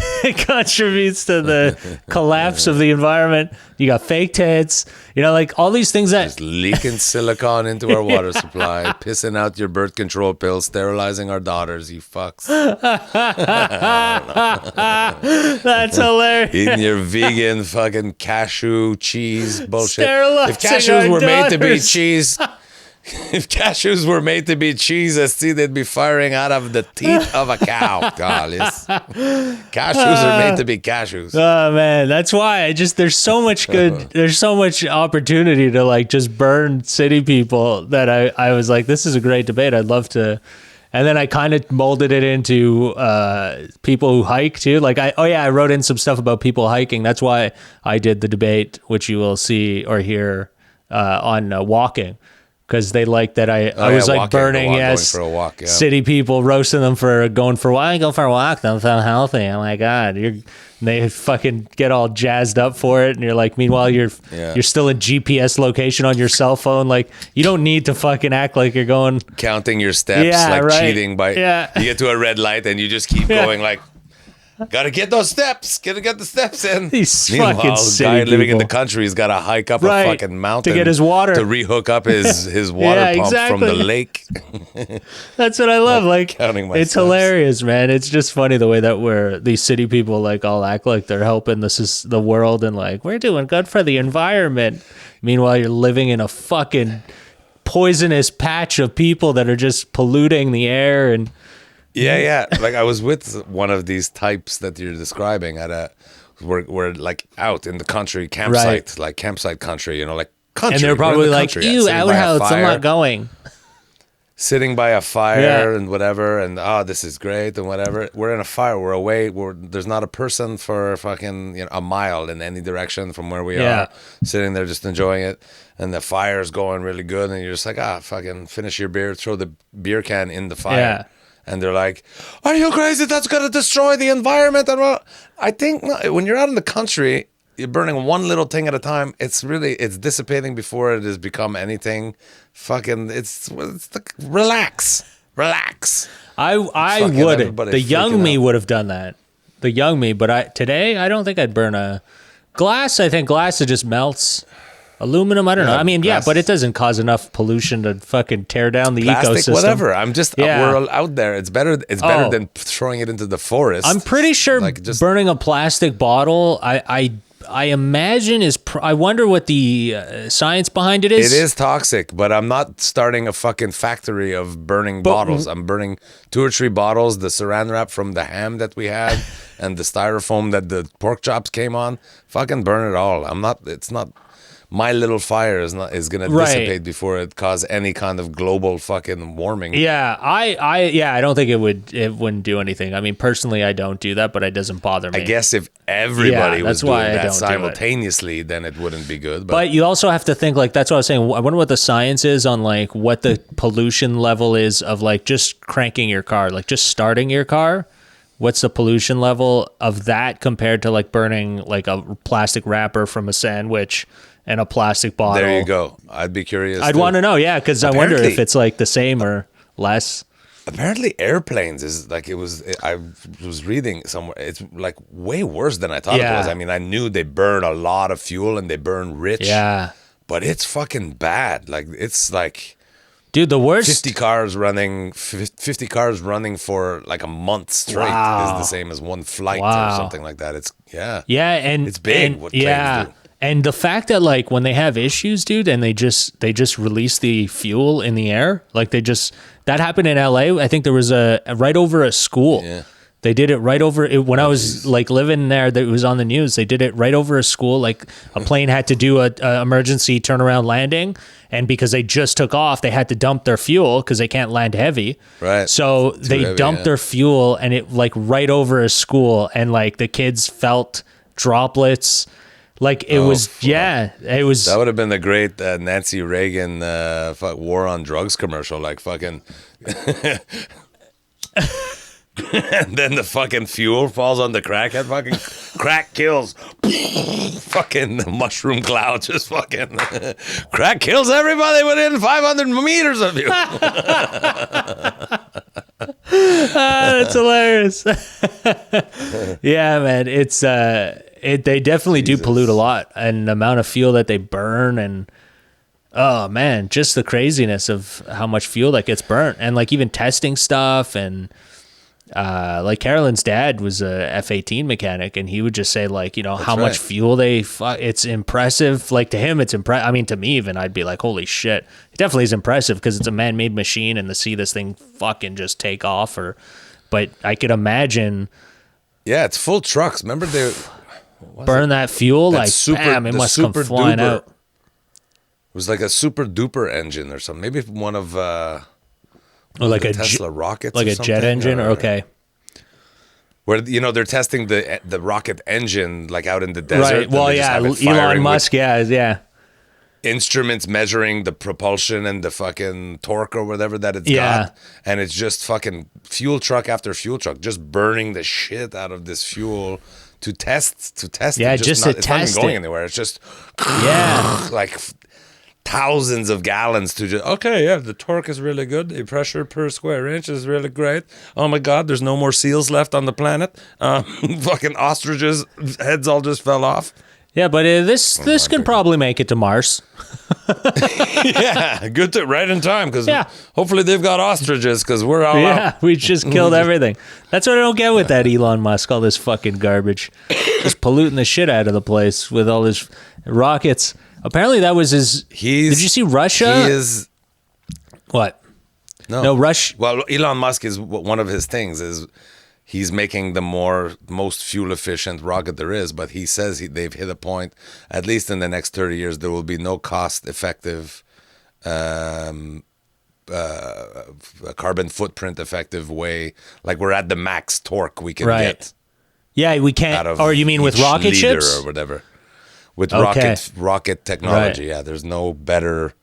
contributes to the collapse of the environment. You got fake tits, you know, like all these things that Just leaking silicone into our water supply, pissing out your birth control pills, sterilizing our daughters, you fucks. that's hilarious. Eating your vegan fucking cashew cheese bullshit. Sterilizing If cashews our were made to be daughters. cheese, if cashews were made to be cheese, I see they'd be firing out of the teeth of a cow. God, yes. Cashews are made to be cashews. Oh man, that's why there's so much there's so much opportunity to like just burn city people that I was like, this is a great debate. I'd love to. And then I kind of molded it into people who hike too. Like I wrote in some stuff about people hiking. That's why I did the debate, which you will see or hear on walking. Because they like that I was like walking, burning, yes, going for a walk, yeah. city people, roasting them for going for a walk. Go for a walk, them so healthy. Oh my God, they fucking get all jazzed up for it, and you're like, meanwhile you're still in GPS location on your cell phone. Like you don't need to fucking act like you're going Counting your steps, Yeah, like right. cheating by, Yeah. you get to a red light and you just keep going like, gotta get those steps, gotta get the steps in. These Meanwhile, fucking the city guy living in the people. country has got to hike up Right, a fucking mountain to get his water. to rehook up his water Yeah, pump from exactly. the lake. That's what I love. Like counting my it's steps. hilarious, man. It's just funny the way that these city people like all act like they're helping the world and like we're doing good for the environment. Meanwhile, you're living in a fucking poisonous patch of people that are just polluting the air, and Yeah. Like I was with one of these types that you're describing at we're like out in the country campsite, like campsite country, like country. And they're probably like, country, ew, sitting by a outhouse, I'm fire, not going. Sitting by a fire and whatever, and this is great and whatever. We're in a fire. We're away. There's not a person for fucking a mile in any direction from where we are. Sitting there just enjoying it, and the fire's going really good, and you're just like, fucking finish your beer, throw the beer can in the fire. Yeah. And they're like, "Are you crazy? That's gonna destroy the environment." And I think when you're out in the country, you're burning one little thing at a time. It's dissipating before it has become anything. Fucking, it's like, relax. I would. The young me would have done that. The young me, but today I don't think I'd burn a glass. I think glass, it just melts. Aluminum, I don't know. I mean, but it doesn't cause enough pollution to fucking tear down the ecosystem. Whatever. I'm just we're out there. It's better. It's better than throwing it into the forest. I'm pretty sure burning a plastic bottle, I imagine I wonder what the science behind it is. It is toxic, but I'm not starting a fucking factory of burning bottles. I'm burning 2 or 3 bottles, the saran wrap from the ham that we had and the styrofoam that the pork chops came on. Fucking burn it all. It's not my little fire is going to dissipate before it cause any kind of global fucking warming. Yeah, I don't think it wouldn't do anything. I mean, personally, I don't do that, but it doesn't bother me. I guess if everybody was doing that simultaneously, then it wouldn't be good. But you also have to think, like, that's what I was saying. I wonder what the science is on, like, what the pollution level is of, like, just cranking your car, like, just starting your car. What's the pollution level of that compared to, like, burning, like, a plastic wrapper from a sandwich and a plastic bottle? There you go. I'd be curious. I'd want to know, because I wonder if it's like the same or less. Apparently, airplanes is like I was reading somewhere. It's like way worse than I thought it was. I mean, I knew they burn a lot of fuel and they burn rich. Yeah, but it's fucking bad. Like it's like, dude, the worst. 50 cars running for like a month straight is the same as one flight or something like that. It's and it's big. What planes do. And the fact that, like, when they have issues, dude, and they just release the fuel in the air, like that happened in LA. I think there was right over a school. Yeah. They did it right over it when I was like living there. That it was on the news. They did it right over a school. Like a plane had to do a emergency turnaround landing, and because they just took off, they had to dump their fuel because they can't land heavy. Right. So they dumped their fuel, and it like right over a school, and like the kids felt droplets. Like it was, it was. That would have been the great Nancy Reagan war on drugs commercial, like fucking. And then the fucking fuel falls on the crackhead. Fucking crack kills. Fucking the mushroom cloud just fucking. Crack kills everybody within 500 meters of you. That's hilarious. Yeah, man. It's they definitely do pollute a lot, and the amount of fuel that they burn, and oh man, just the craziness of how much fuel that gets burnt, and like even testing stuff, and like Carolyn's dad was a F-18 mechanic, and he would just say, like, how much fuel it's impressive. Like to him, it's impressive. I mean, to me even, I'd be like, holy shit. It definitely is impressive because it's a man-made machine, and to see this thing fucking just take off, but I could imagine. Yeah, it's full trucks. Remember they burn that fuel, like bam, it must come flying out. It was like a super duper engine or something. Maybe one of like a Tesla rockets, like a jet engine, or okay. Where they're testing the rocket engine like out in the desert. Right. Well, yeah, Elon Musk, yeah. Instruments measuring the propulsion and the fucking torque or whatever that it's got, and it's just fucking fuel truck after fuel truck just burning the shit out of this fuel to test. Yeah, it. Just to it's test not going it. anywhere. It's just like thousands of gallons to just the torque is really good, the pressure per square inch is really great. Oh my god, there's no more seals left on the planet. Fucking ostriches heads all just fell off. Yeah, but this can probably make it to Mars. Yeah, good right in time, because hopefully they've got ostriches, because we're all out. We just killed everything. That's what I don't get with that Elon Musk, all this fucking garbage. Just polluting the shit out of the place with all his rockets. Apparently that was his... Did you see Russia? He is... What? No, Rush. Well, Elon Musk is one of his things is he's making the most fuel efficient rocket there is, but he says they've hit a point, at least in the next 30 years, there will be no cost effective, carbon footprint effective way. Like we're at the max torque we can get. Yeah, we can't. Out of Or you mean with each rocket liter ships? or whatever? With Okay. rocket technology, Right. yeah, there's no better.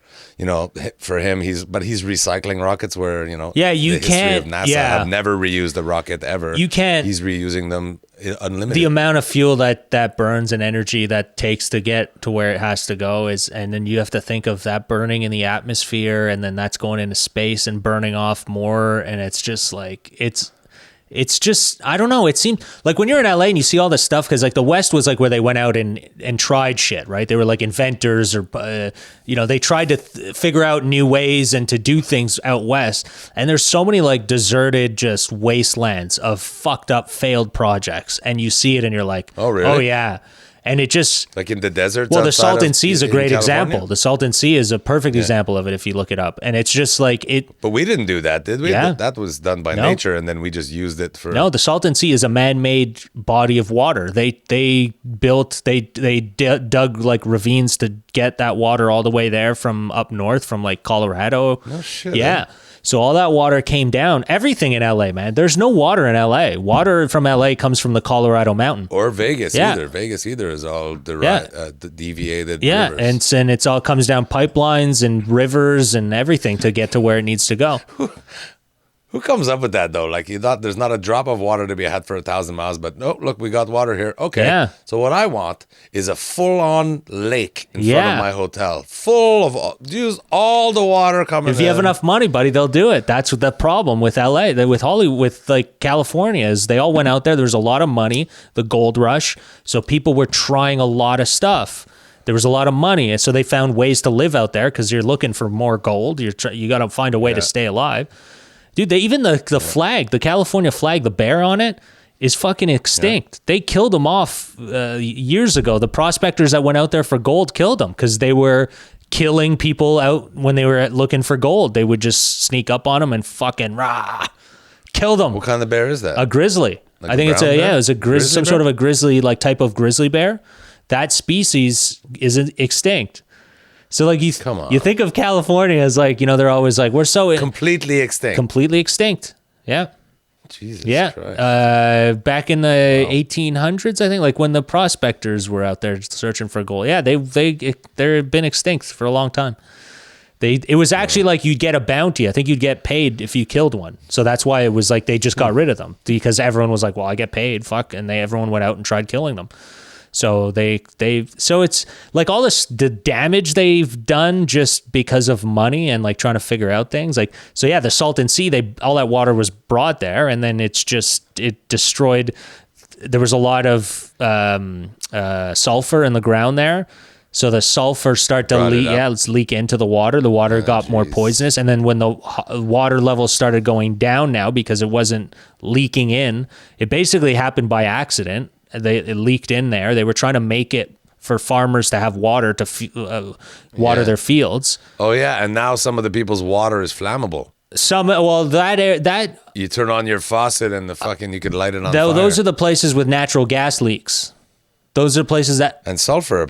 For him, he's recycling rockets where Yeah, you the history can't- of NASA yeah. have never reused a rocket ever. You can't- He's reusing them unlimited. The amount of fuel that burns and energy that takes to get to where it has to go and then you have to think of that burning in the atmosphere, and then that's going into space and burning off more, and it's just like it's just, I don't know. It seemed like when you're in LA and you see all this stuff, because like the West was like where they went out and tried shit, right? They were like inventors, or they tried to figure out new ways and to do things out West. And there's so many like deserted, just wastelands of fucked up, failed projects, and you see it and you're like, Oh, really? Oh yeah. And it just, like in the desert. well, the Salton Sea is a great California? example. The Salton Sea is a perfect example of it if you look it up. And it's just like it. But we didn't do that, did we? Yeah. That was done by No. nature, and then we just used it for. No, the Salton Sea is a man-made body of water. They dug like ravines to get that water all the way there from up north, from like Colorado. No shit. Yeah. So all that water came down. Everything in LA, man. There's no water in LA. Water from LA comes from the Colorado mountain. Or Vegas Yeah. either. Vegas either is all deviated. Yeah, rivers. and it's all comes down pipelines and rivers and everything to get to where it needs to go. Who comes up with that though? Like you thought there's not a drop of water to be had for 1,000 miles, but no, look, we got water here. Okay. Yeah. So what I want is a full-on lake in front Yeah. of my hotel, full of use all the water coming. If you have in. enough money, buddy, they'll do it. That's the problem with LA, with Hollywood, with like California, is they all went out there. There was a lot of money, the gold rush. So people were trying a lot of stuff. There was a lot of money. And so they found ways to live out there because you're looking for more gold. You got to find a way to stay alive. Dude, the flag, the California flag, the bear on it is fucking extinct. Yeah. They killed them off years ago. The prospectors that went out there for gold killed them because they were killing people out when they were looking for gold. They would just sneak up on them and fucking kill them. What kind of bear is that? A grizzly. Like I think it's brown bear? it was a grizzly, some bear? sort of a grizzly, like type of grizzly bear. That species is extinct. So like you think of California as like, they're always like, we're so completely extinct. Completely extinct. Yeah. Jesus Christ. Back in the 1800s, I think, like when the prospectors were out there searching for gold. Yeah, they've been extinct for a long time. It was actually like you'd get a bounty. I think you'd get paid if you killed one. So that's why it was like they just got rid of them, because everyone was like, well, I get paid, fuck, and everyone went out and tried killing them. So so it's like all the damage they've done just because of money and like trying to figure out things. Like, so yeah, the Salton Sea, all that water was brought there, and then it destroyed. There was a lot of sulfur in the ground there. So the sulfur started to leak into the water. The water got more poisonous. And then when the water level started going down now, because it wasn't leaking in, it basically happened by accident. It leaked in there. They were trying to make it for farmers to have water to water their fields. Oh yeah, and now some of the people's water is flammable. That you turn on your faucet and you could light it on fire. Those are the places with natural gas leaks. Those are places that and sulfur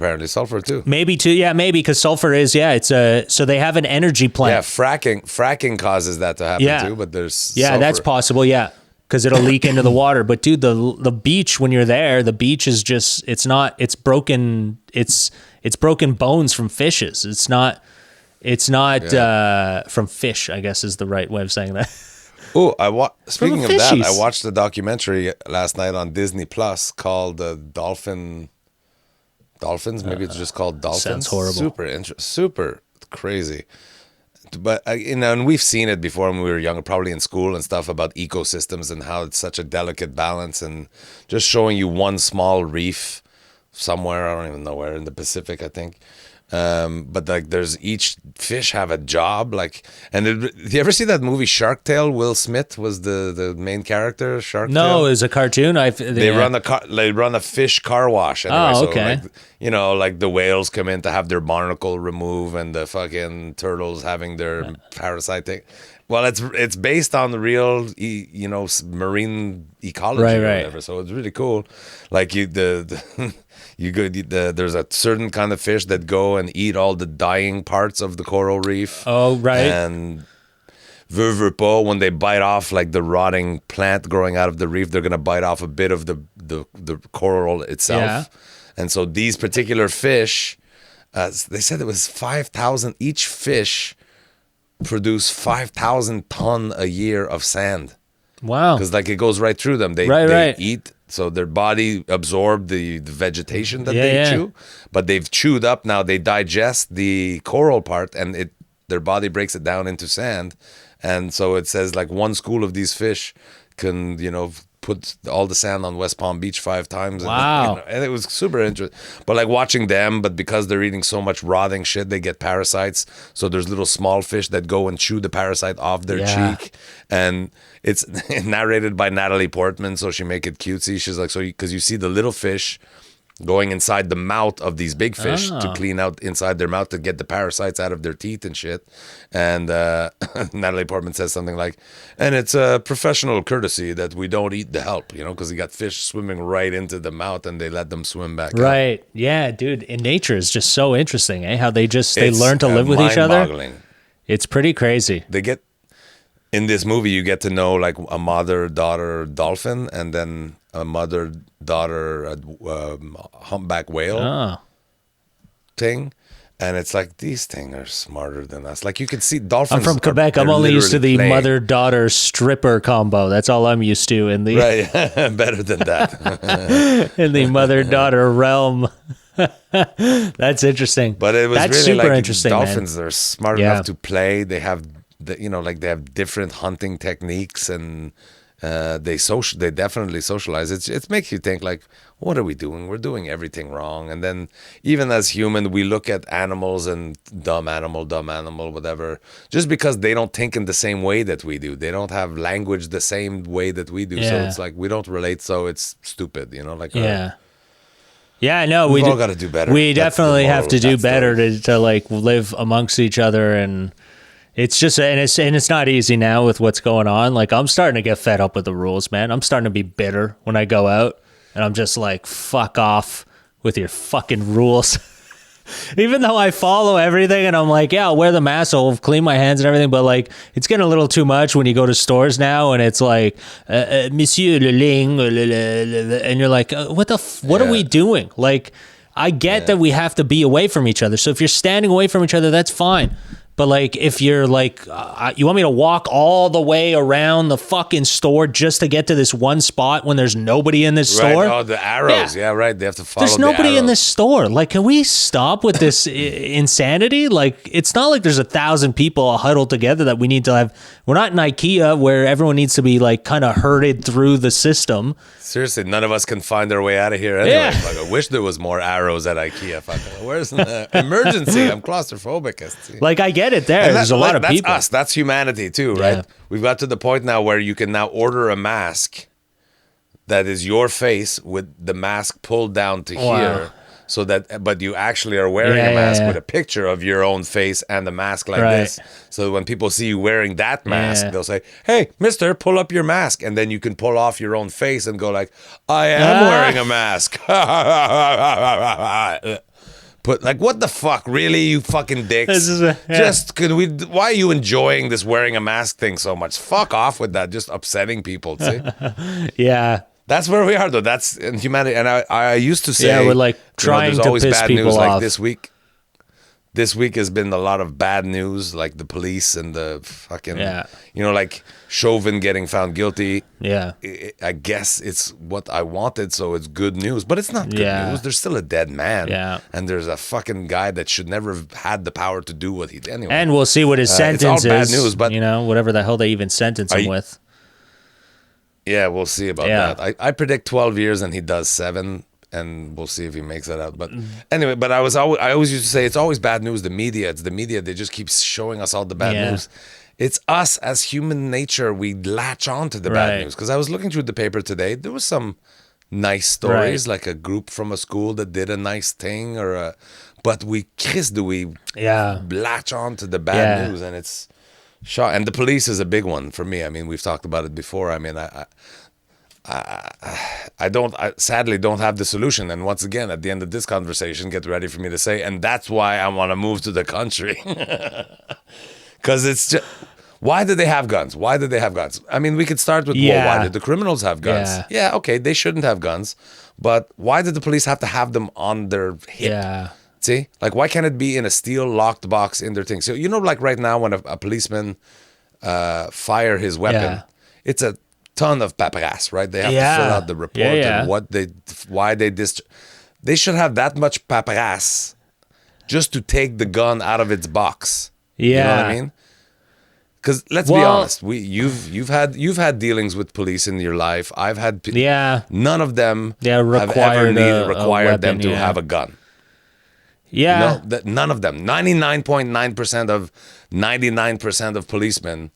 too. Maybe too, yeah, maybe because sulfur is so they have an energy plant. Yeah, fracking causes that to happen too. But there's sulfur. That's possible. Yeah. Because it'll leak into the water. But dude, the beach, when you're there, the beach is just, it's broken bones from fishes. It's not from fish, I guess is the right way of saying that. Oh, speaking of that, fishies. I watched a documentary last night on Disney Plus called Dolphins. Maybe it's just called Dolphins. Sounds horrible. Super crazy. But and we've seen it before when we were younger, probably in school and stuff, about ecosystems and how it's such a delicate balance, and just showing you one small reef somewhere, I don't even know where, in the Pacific, I think, But like, there's each fish have a job. Like, and do you ever see that movie Shark Tale? Will Smith was the main character. Shark Tale. No, it's a cartoon. They run a fish car wash. Anyway, Oh, so okay. like, like the whales come in to have their barnacle removed, and the fucking turtles having their parasite thing. Well, it's based on the real, marine ecology Right, or right. whatever. So it's really cool. Like there's a certain kind of fish that go and eat all the dying parts of the coral reef. Oh, right. And vervepo, when they bite off like the rotting plant growing out of the reef, they're gonna bite off a bit of the coral itself. Yeah. And so these particular fish, they said it was 5,000 each fish produce 5,000 ton a year of sand. Wow. Because like it goes right through them. They Right. eat, so their body absorb the vegetation that Yeah, they yeah. chew, but they've chewed up now. They digest the coral part, and their body breaks it down into sand. And so it says like one school of these fish can put all the sand on West Palm Beach 5 times. Wow. And it was super interesting. But like watching them, but because they're eating so much rotting shit, they get parasites. So there's little small fish that go and chew the parasite off their Yeah. cheek. And it's narrated by Natalie Portman, so she make it cutesy. She's like, because you see the little fish going inside the mouth of these big fish to clean out inside their mouth to get the parasites out of their teeth and shit. And Natalie Portman says something like, and it's a professional courtesy that we don't eat the help, because you got fish swimming right into the mouth and they let them swim back out. Right. Yeah, dude. In nature is just so interesting, eh? How they It's learn to live with each other. mind-boggling. It's pretty crazy. In this movie, you get to know like a mother-daughter dolphin and then a mother-daughter humpback whale Oh. thing. And it's like, these things are smarter than us. Like you can see dolphins. I'm from Quebec. I'm they're only used to the literally playing. mother-daughter stripper combo. That's all I'm used to in the Right, better than that. in the mother-daughter realm. That's interesting. But it was That's really super like interesting, dolphins. man. They're smart Yeah. enough to play. They have, they have different hunting techniques, and they definitely socialize. It makes you think like, what are we doing? We're doing everything wrong. And then even as human, we look at animals and dumb animal, whatever, just because they don't think in the same way that we do. They don't have language the same way that we do. So Yeah. it's like we don't relate. So it's stupid, like Yeah. Yeah, no, we've we all got to do better. We That's the definitely moral have of to do that better story. to like live amongst each other, and it's just and it's not easy now with what's going on. Like I'm starting to get fed up with the rules, man. I'm starting to be bitter when I go out, and I'm just like, fuck off with your fucking rules. Even though I follow everything and I'm like, yeah, I'll wear the mask, I'll clean my hands and everything, but like it's getting a little too much when you go to stores now and it's like, Monsieur Le Ling, and you're like, what are we doing? Like, I get that we have to be away from each other. So if you're standing away from each other, that's fine. But like, if you're like, you want me to walk all the way around the fucking store just to get to this one spot when there's nobody in this store? Right, the arrows. Yeah, right. They have to follow There's the nobody in arrows. this store. Like, can we stop with this insanity? Like, it's not like there's 1,000 people huddled together that we need to have. We're not in IKEA where everyone needs to be like kind of herded through the system. Seriously, none of us can find our way out of here anyway. Yeah. Like, I wish there was more arrows at IKEA. Fuck, where's the emergency? I'm claustrophobic. I see. Like, I get it there. And There's a lot of that's people. us. That's humanity too, right? Yeah. We've got to the point now where you can now order a mask that is your face with the mask pulled down to Wow. here. So that, but you actually are wearing Yeah, a mask yeah, yeah. with a picture of your own face and the mask like Right. this. So when people see you wearing that mask, Yeah. they'll say, "Hey, Mister, pull up your mask," and then you can pull off your own face and go like, "I am wearing a mask." But like, what the fuck, really, you fucking dicks? This is yeah. Just could we? Why are you enjoying this wearing a mask thing so much? Fuck off with that. Just upsetting people. See. Yeah. That's where we are, though. That's in humanity. And I used to say, Yeah, we're like trying there's to always piss bad people news. Like off. this week has been a lot of bad news, like the police and the fucking, Yeah. like Chauvin getting found guilty. Yeah. I guess it's what I wanted, so it's good news. But it's not good Yeah. news. There's still a dead man. Yeah. And there's a fucking guy that should never have had the power to do what he did. Anyway. And we'll see what his it's sentence all bad is. news, but- whatever the hell they even sentence him with. Yeah, we'll see about Yeah. that. I predict 12 years and he does 7. and we'll see if he makes it out. But anyway, I always used to say it's always bad news. The media, it's the media. They just keep showing us all the bad news. It's us as human nature. We latch on to the bad news. Because I was looking through the paper today. There was some nice stories, like a group from a school that did a nice thing, but we latch on to the bad news, and it's shot. And the police is a big one for me. I mean, we've talked about it before. I mean, I sadly don't have the solution. And once again, at the end of this conversation, get ready for me to say, and that's why I want to move to the country. Because it's just, why do they have guns? Why do they have guns? I mean, we could start with, well, why did the criminals have guns? Yeah, okay, they shouldn't have guns. But why did the police have to have them on their hip? Yeah. See? Like, why can't it be in a steel locked box in their thing? So, you know, like right now when a policeman fire his weapon, it's a ton of paperasse, right? They have to fill out the report and why they should have that much paperasse just to take the gun out of its box. You know what I mean? Because let's be honest, you've had dealings with police in your life. I've had none of them have ever required them to have a gun. Yeah, no, none of them. 99.9% of policemen.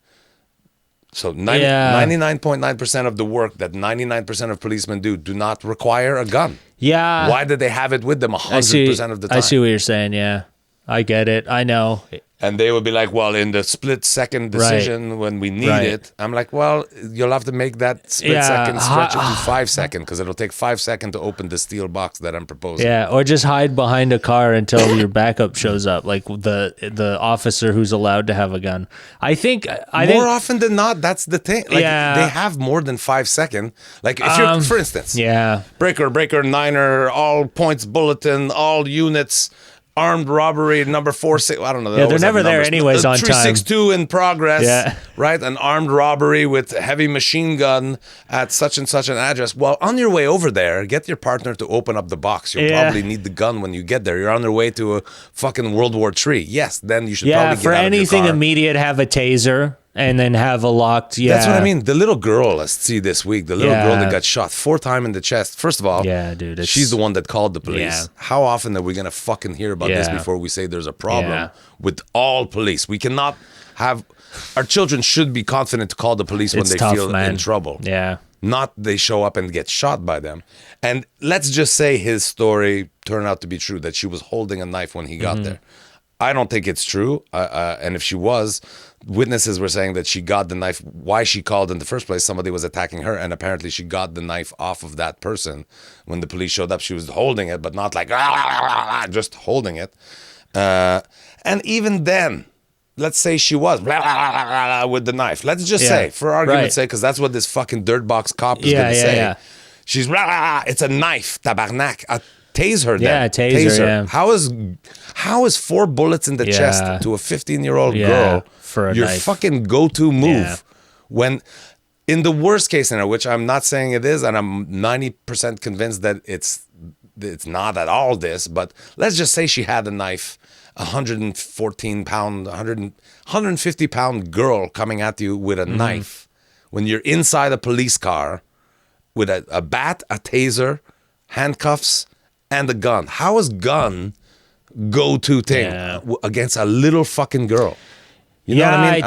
So 99.9% of the work that 99% of policemen do not require a gun. Yeah. Why did they have it with them 100% of the time? I see what you're saying. Yeah, I get it. I know. And they would be like, well, in the split-second decision when we need it, I'm like, well, you'll have to make that split-second stretch it to 5 seconds because it'll take 5 seconds to open the steel box that I'm proposing. Yeah, or just hide behind a car until your backup shows up, like the officer who's allowed to have a gun. I think more often than not, that's the thing. Like, they have more than 5 seconds. Like, if you're, for instance, breaker, niner, all points bulletin, all units, armed robbery, number 46. I don't know. Yeah, they're never there anyways on time. 362 in progress, right? An armed robbery with a heavy machine gun at such and such an address. Well, on your way over there, get your partner to open up the box. You'll probably need the gun when you get there. You're on your way to a fucking World War III. Yes, then you should probably get out of your car. For anything immediate, have a taser. And then have a locked, That's what I mean. The little girl, let's see this week, the little girl that got shot 4 times in the chest. First of all, dude, she's the one that called the police. Yeah. How often are we going to fucking hear about this before we say there's a problem with all police? We cannot have, our children should be confident to call the police when they feel in trouble. Yeah. Not they show up and get shot by them. And let's just say his story turned out to be true, that she was holding a knife when he got there. I don't think it's true. And if she was, witnesses were saying that she got the knife. Why she called in the first place, somebody was attacking her, and apparently she got the knife off of that person. When the police showed up, she was holding it, but not like just holding it. And even then, let's say she was with the knife. Let's just say, for argument's sake, because that's what this fucking dirtbox cop is going to say. Yeah. She's it's a knife, tabarnak. Tase her then. Yeah, tase her. Yeah. How is 4 bullets in the chest to a 15-year-old girl for your knife. fucking go-to move when, in the worst case scenario, which I'm not saying it is, and I'm 90% convinced that it's not at all this, but let's just say she had a knife, 114-pound, 150-pound girl coming at you with a knife when you're inside a police car with a bat, a taser, handcuffs, and a gun. How is gun go-to thing against a little fucking girl? You know what I mean?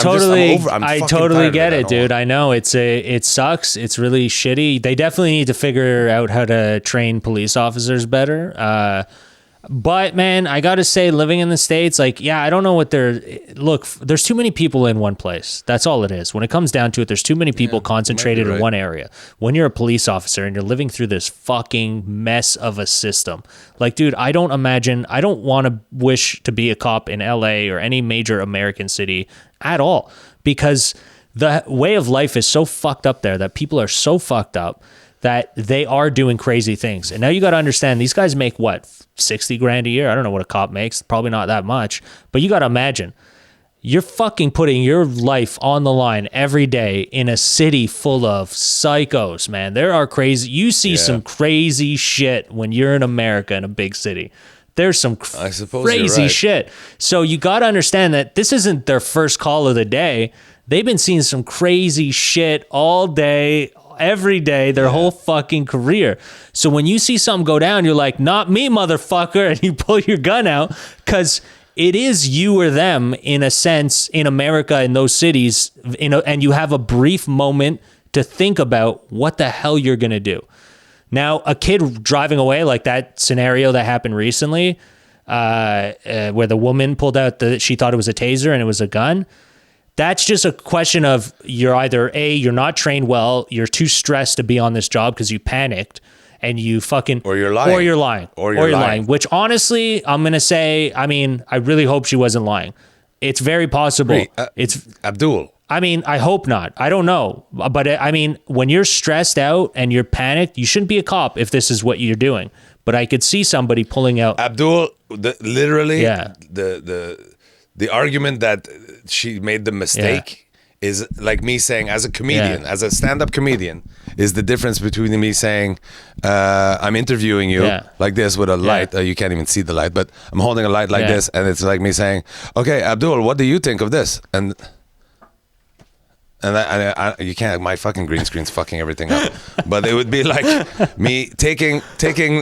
I totally get it, dude. I know it sucks. It's really shitty. They definitely need to figure out how to train police officers better. But man, I got to say, living in the States, like, I don't know what there's too many people in one place. That's all it is. When it comes down to it, there's too many people concentrated in one area. When you're a police officer and you're living through this fucking mess of a system, like, dude, I don't want to wish to be a cop in LA or any major American city at all, because the way of life is so fucked up there that people are so fucked up that they are doing crazy things. And now you got to understand, these guys make what, 60 grand a year? I don't know what a cop makes. Probably not that much. But you got to imagine, you're fucking putting your life on the line every day in a city full of psychos, man. There are crazy. You see some crazy shit when you're in America in a big city. There's some crazy shit. So you got to understand that this isn't their first call of the day. They've been seeing some crazy shit all day, every day, their whole fucking career. So when you see something go down, you're like, not me, motherfucker. And you pull your gun out because it is you or them in a sense in America, in those cities, and you have a brief moment to think about what the hell you're going to do. Now, a kid driving away, like that scenario that happened recently, where the woman pulled out she thought it was a taser and it was a gun. That's just a question of you're either you're not trained well, you're too stressed to be on this job because you panicked and you fucking, or you're lying, or you're lying. Which honestly, I'm going to say, I mean, I really hope she wasn't lying. It's very possible. It's Abdul. I mean, I hope not. I don't know. But I mean, when you're stressed out and you're panicked, you shouldn't be a cop if this is what you're doing. But I could see somebody pulling out. Abdul, the argument that she made the mistake is like me saying, as a comedian, as a stand-up comedian, is the difference between me saying, I'm interviewing you like this with a light. You can't even see the light, but I'm holding a light like this. And it's like me saying, okay, Abdul, what do you think of this? And I you can't, my fucking green screen's fucking everything up. But it would be like me taking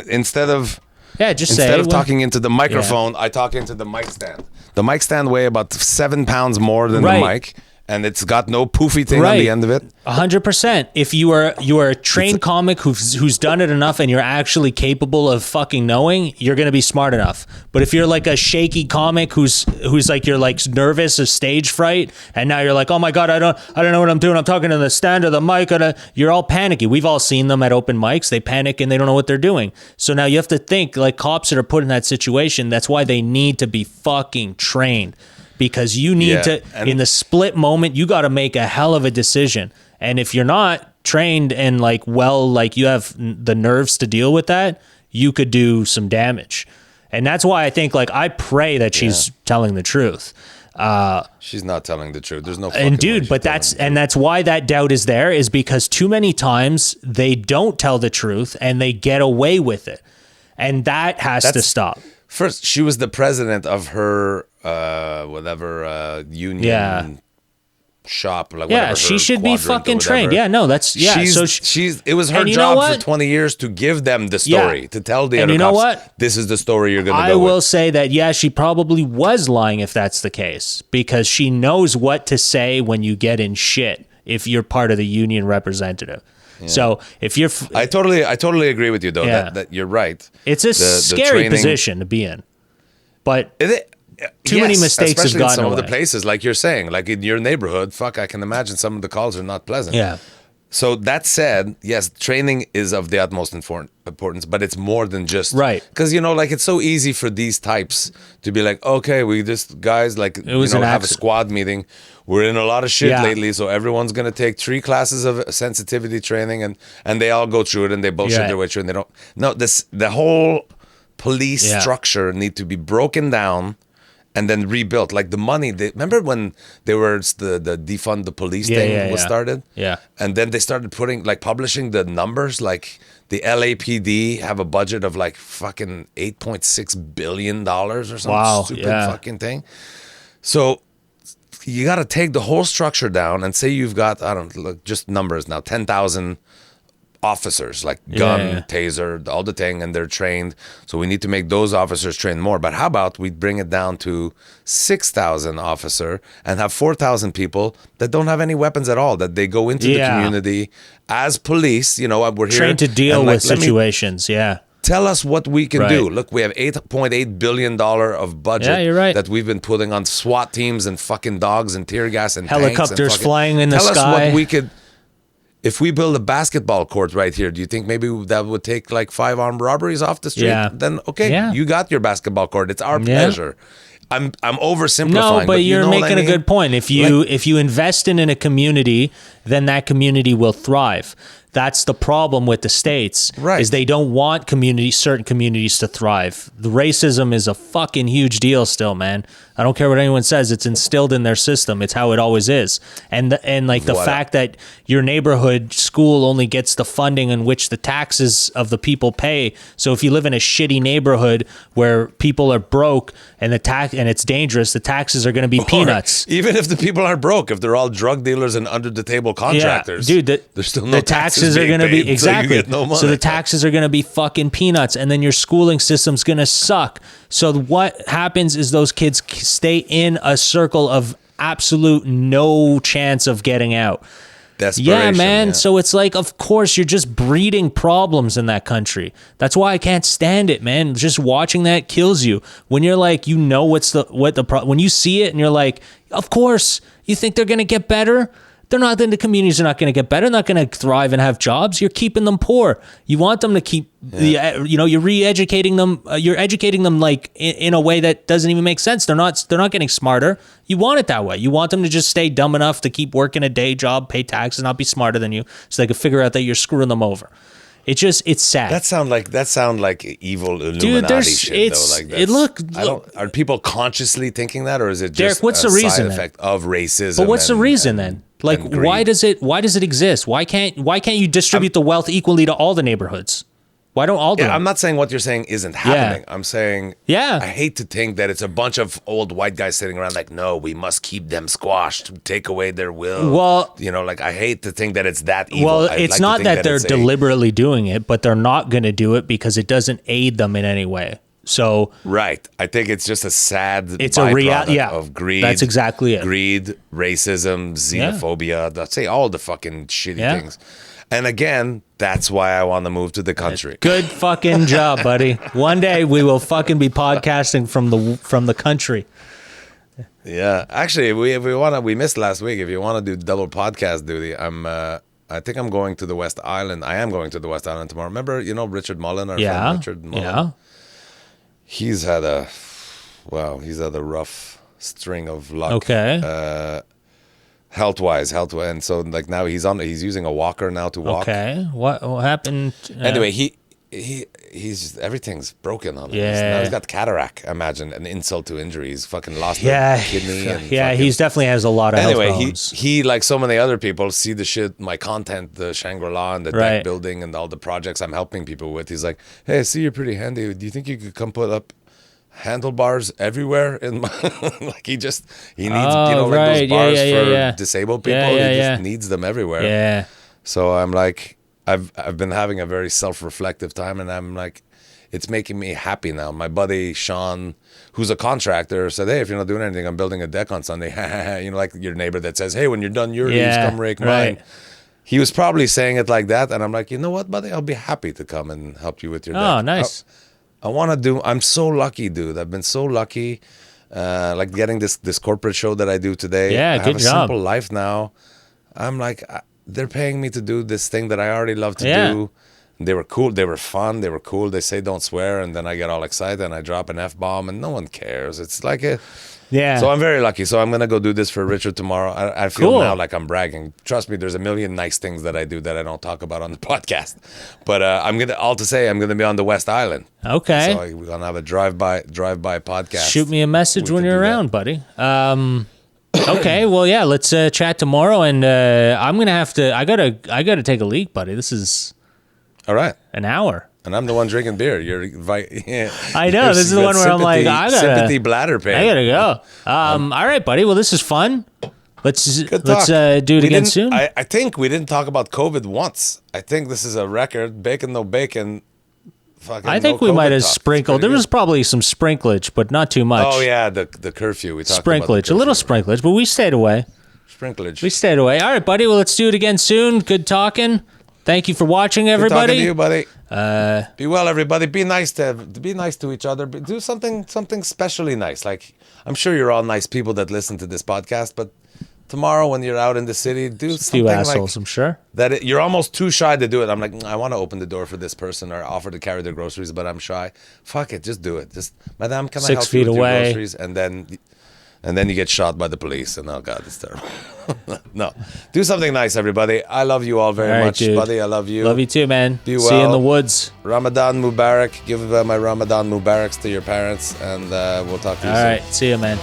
instead of talking into the microphone, I talk into the mic stand. The mic stand weigh about 7 pounds more than the mic, and it's got no poofy thing on the end of it. 100%. If you are a trained comic who's done it enough and you're actually capable of fucking knowing, you're gonna be smart enough. But if you're like a shaky comic who's like you're like nervous of stage fright, and now you're like, oh my god, I don't know what I'm doing. I'm talking to the stand or the mic, you're all panicky. We've all seen them at open mics. They panic and they don't know what they're doing. So now you have to think like cops that are put in that situation. That's why they need to be fucking trained. Because you need to, in the split moment, you got to make a hell of a decision. And if you're not trained and like you have the nerves to deal with that, you could do some damage. And that's why I think, like, I pray that she's telling the truth. She's not telling the truth. There's no. And dude, but that's why that doubt is there, is because too many times they don't tell the truth and they get away with it, and that's to stop. First, she was the president of her union shop, like whatever. She should be fucking trained. Yeah, no, that's she's it was her job for 20 years to give them the story, to tell the other cops, this is the story you're gonna go with. I will say that she probably was lying if that's the case, because she knows what to say when you get in shit if you're part of the union representative. Yeah. So if you're, I totally agree with you though, that you're right. It's a scary position to be in, but too many mistakes have gotten in some away. of the places, like you're saying, like in your neighborhood. Fuck, I can imagine some of the calls are not pleasant. Yeah. So that said, yes, training is of the utmost importance, but it's more than just because like it's so easy for these types to be like, okay, we just guys like have a squad meeting. We're in a lot of shit lately, so everyone's gonna take 3 classes of sensitivity training, and they all go through it and they bullshit their way through, and they don't. No, the whole police structure need to be broken down and then rebuilt. Like the money, remember when there was the defund the police thing was started? Yeah. And then they started publishing the numbers. Like the LAPD have a budget of like fucking $8.6 billion or some stupid fucking thing. So you got to take the whole structure down and say you've got, I don't know, just numbers now, 10,000 officers, like gun, taser, all the thing, and they're trained. So we need to make those officers train more. But how about we bring it down to 6,000 officer and have 4,000 people that don't have any weapons at all, that they go into the community as police. We're here trained to deal with situations. Tell us what we can do. Look, we have $8.8 billion of budget that we've been putting on SWAT teams and fucking dogs and tear gas and helicopters flying in the sky. Tell us what we could. If we build a basketball court right here, do you think maybe that would take like 5 armed robberies off the street? Yeah. Then you got your basketball court. It's our pleasure. I'm oversimplifying. No, but you're making a good point. If you invest in a community, then that community will thrive. That's the problem with the states, is they don't want certain communities to thrive. The racism is a fucking huge deal still, man. I don't care what anyone says. It's instilled in their system. It's how it always is. And the fact that your neighborhood school only gets the funding in which the taxes of the people pay. So if you live in a shitty neighborhood where people are broke and it's dangerous, the taxes are going to be peanuts. Even if the people are broke, if they're all drug dealers and under the table contractors, dude, there's still no taxes taxes are being going to paid, be exactly. So, you get no money. So the taxes are going to be fucking peanuts, and then your schooling system's going to suck. So what happens is those kids stay in a circle of absolute no chance of getting out. Yeah, man. Yeah. So it's like, of course, you're just breeding problems in that country. That's why I can't stand it, man. Just watching that kills you. When you're like, you know when you see it and you're like, of course, you think they're gonna get better. They're not. Then the communities are not going to get better. They're not going to thrive and have jobs. You're keeping them poor. You want them to keep, you're re-educating them. You're educating them like in a way that doesn't even make sense. They're not getting smarter. You want it that way. You want them to just stay dumb enough to keep working a day job, pay taxes, not be smarter than you, so they can figure out that you're screwing them over. It's sad. That sound like evil Illuminati shit, though. Are people consciously thinking that, or is it just Derek, what's the reason side effect of racism? But what's the reason then? Like, why does it exist? Why can't you distribute the wealth equally to all the neighborhoods? Why don't all do it? I'm not saying what you're saying isn't happening. I'm saying, I hate to think that it's a bunch of old white guys sitting around like, no, we must keep them squashed, take away their will. Well, I hate to think that it's that evil. Well, it's not that they're deliberately doing it, but they're not going to do it because it doesn't aid them in any way. So right, I think it's just a sad byproduct of greed. That's exactly it. Greed, racism, xenophobia. Let's say all the fucking shitty things. And again, that's why I want to move to the country. Good fucking job, buddy. One day we will fucking be podcasting from the country. Yeah, actually, we missed last week. If you want to do double podcast duty, I think I'm going to the West Island. I am going to the West Island tomorrow. Remember, Richard Mullen, our friend Richard Mullen? Yeah. He's had a rough string of luck. Okay. Health-wise, and so like now he's using a walker now to walk. Okay. What happened? Anyway, he's everything's broken on him. Yeah. Now he's got cataract. Imagine an insult to injury. He's fucking lost a kidney. And he's definitely has a lot of health problems. he like so many other people see the shit, my content, the Shangri-La and the deck building and all the projects I'm helping people with. He's like, hey, I see you're pretty handy. Do you think you could come put up handlebars everywhere in my he needs those bars for disabled people. He just needs them everywhere. Yeah. So I'm like, I've been having a very self-reflective time, and I'm like, it's making me happy now. My buddy Sean, who's a contractor, said, hey, if you're not doing anything, I'm building a deck on Sunday. Like your neighbor that says, hey, when you're done your leaves, come rake mine. He was probably saying it like that, and I'm like, you know what, buddy, I'll be happy to come and help you with your deck. Oh, nice. I'm so lucky, dude. I've been so lucky, like getting this corporate show that I do today. Yeah, I good have a job. simple life now. I'm like, they're paying me to do this thing that I already love to do. They were cool. They were fun. They were cool. They say don't swear, and then I get all excited and I drop an F-bomb, and no one cares. It's like a... Yeah. So I'm very lucky. So I'm going to go do this for Richard tomorrow. I feel now like I'm bragging. Trust me, there's a million nice things that I do that I don't talk about on the podcast. But I'm going to be on the West Island. Okay. So we're going to have a drive-by podcast. Shoot me a message when you're around, buddy. Okay. Well, yeah, let's chat tomorrow, and I'm going to have to, I got to take a leak, buddy. This is all right. An hour. And I'm the one drinking beer. I know. This is the one where I'm like, I got sympathy bladder pain. I gotta go. All right, buddy. Well, this is fun. Let's do it again soon. I think we didn't talk about COVID once. I think this is a record. Bacon, no bacon. I think we might have sprinkled. There was probably some sprinklage, but not too much. Oh yeah, the curfew. We talked sprinklage, about the curfew. A little sprinklage, but we stayed away. Sprinklage. We stayed away. All right, buddy. Well, let's do it again soon. Good talking. Thank you for watching, everybody. Good talking to you, buddy. Be well, everybody. Be nice to each other. Do something specially nice. Like, I'm sure you're all nice people that listen to this podcast, but tomorrow when you're out in the city, do something few assholes, I'm sure. You're almost too shy to do it. I'm like, I want to open the door for this person or offer to carry their groceries, but I'm shy. Fuck it, just do it. Just, Madame, can I help you with your groceries? And then you get shot by the police, and oh god, it's terrible. No, do something nice, everybody. I love you all very much, dude. Buddy. I love you. Love you too, man. Be well. See you in the woods. Ramadan Mubarak. Give my Ramadan Mubaraks to your parents, and we'll talk to you soon. All right, see you, man.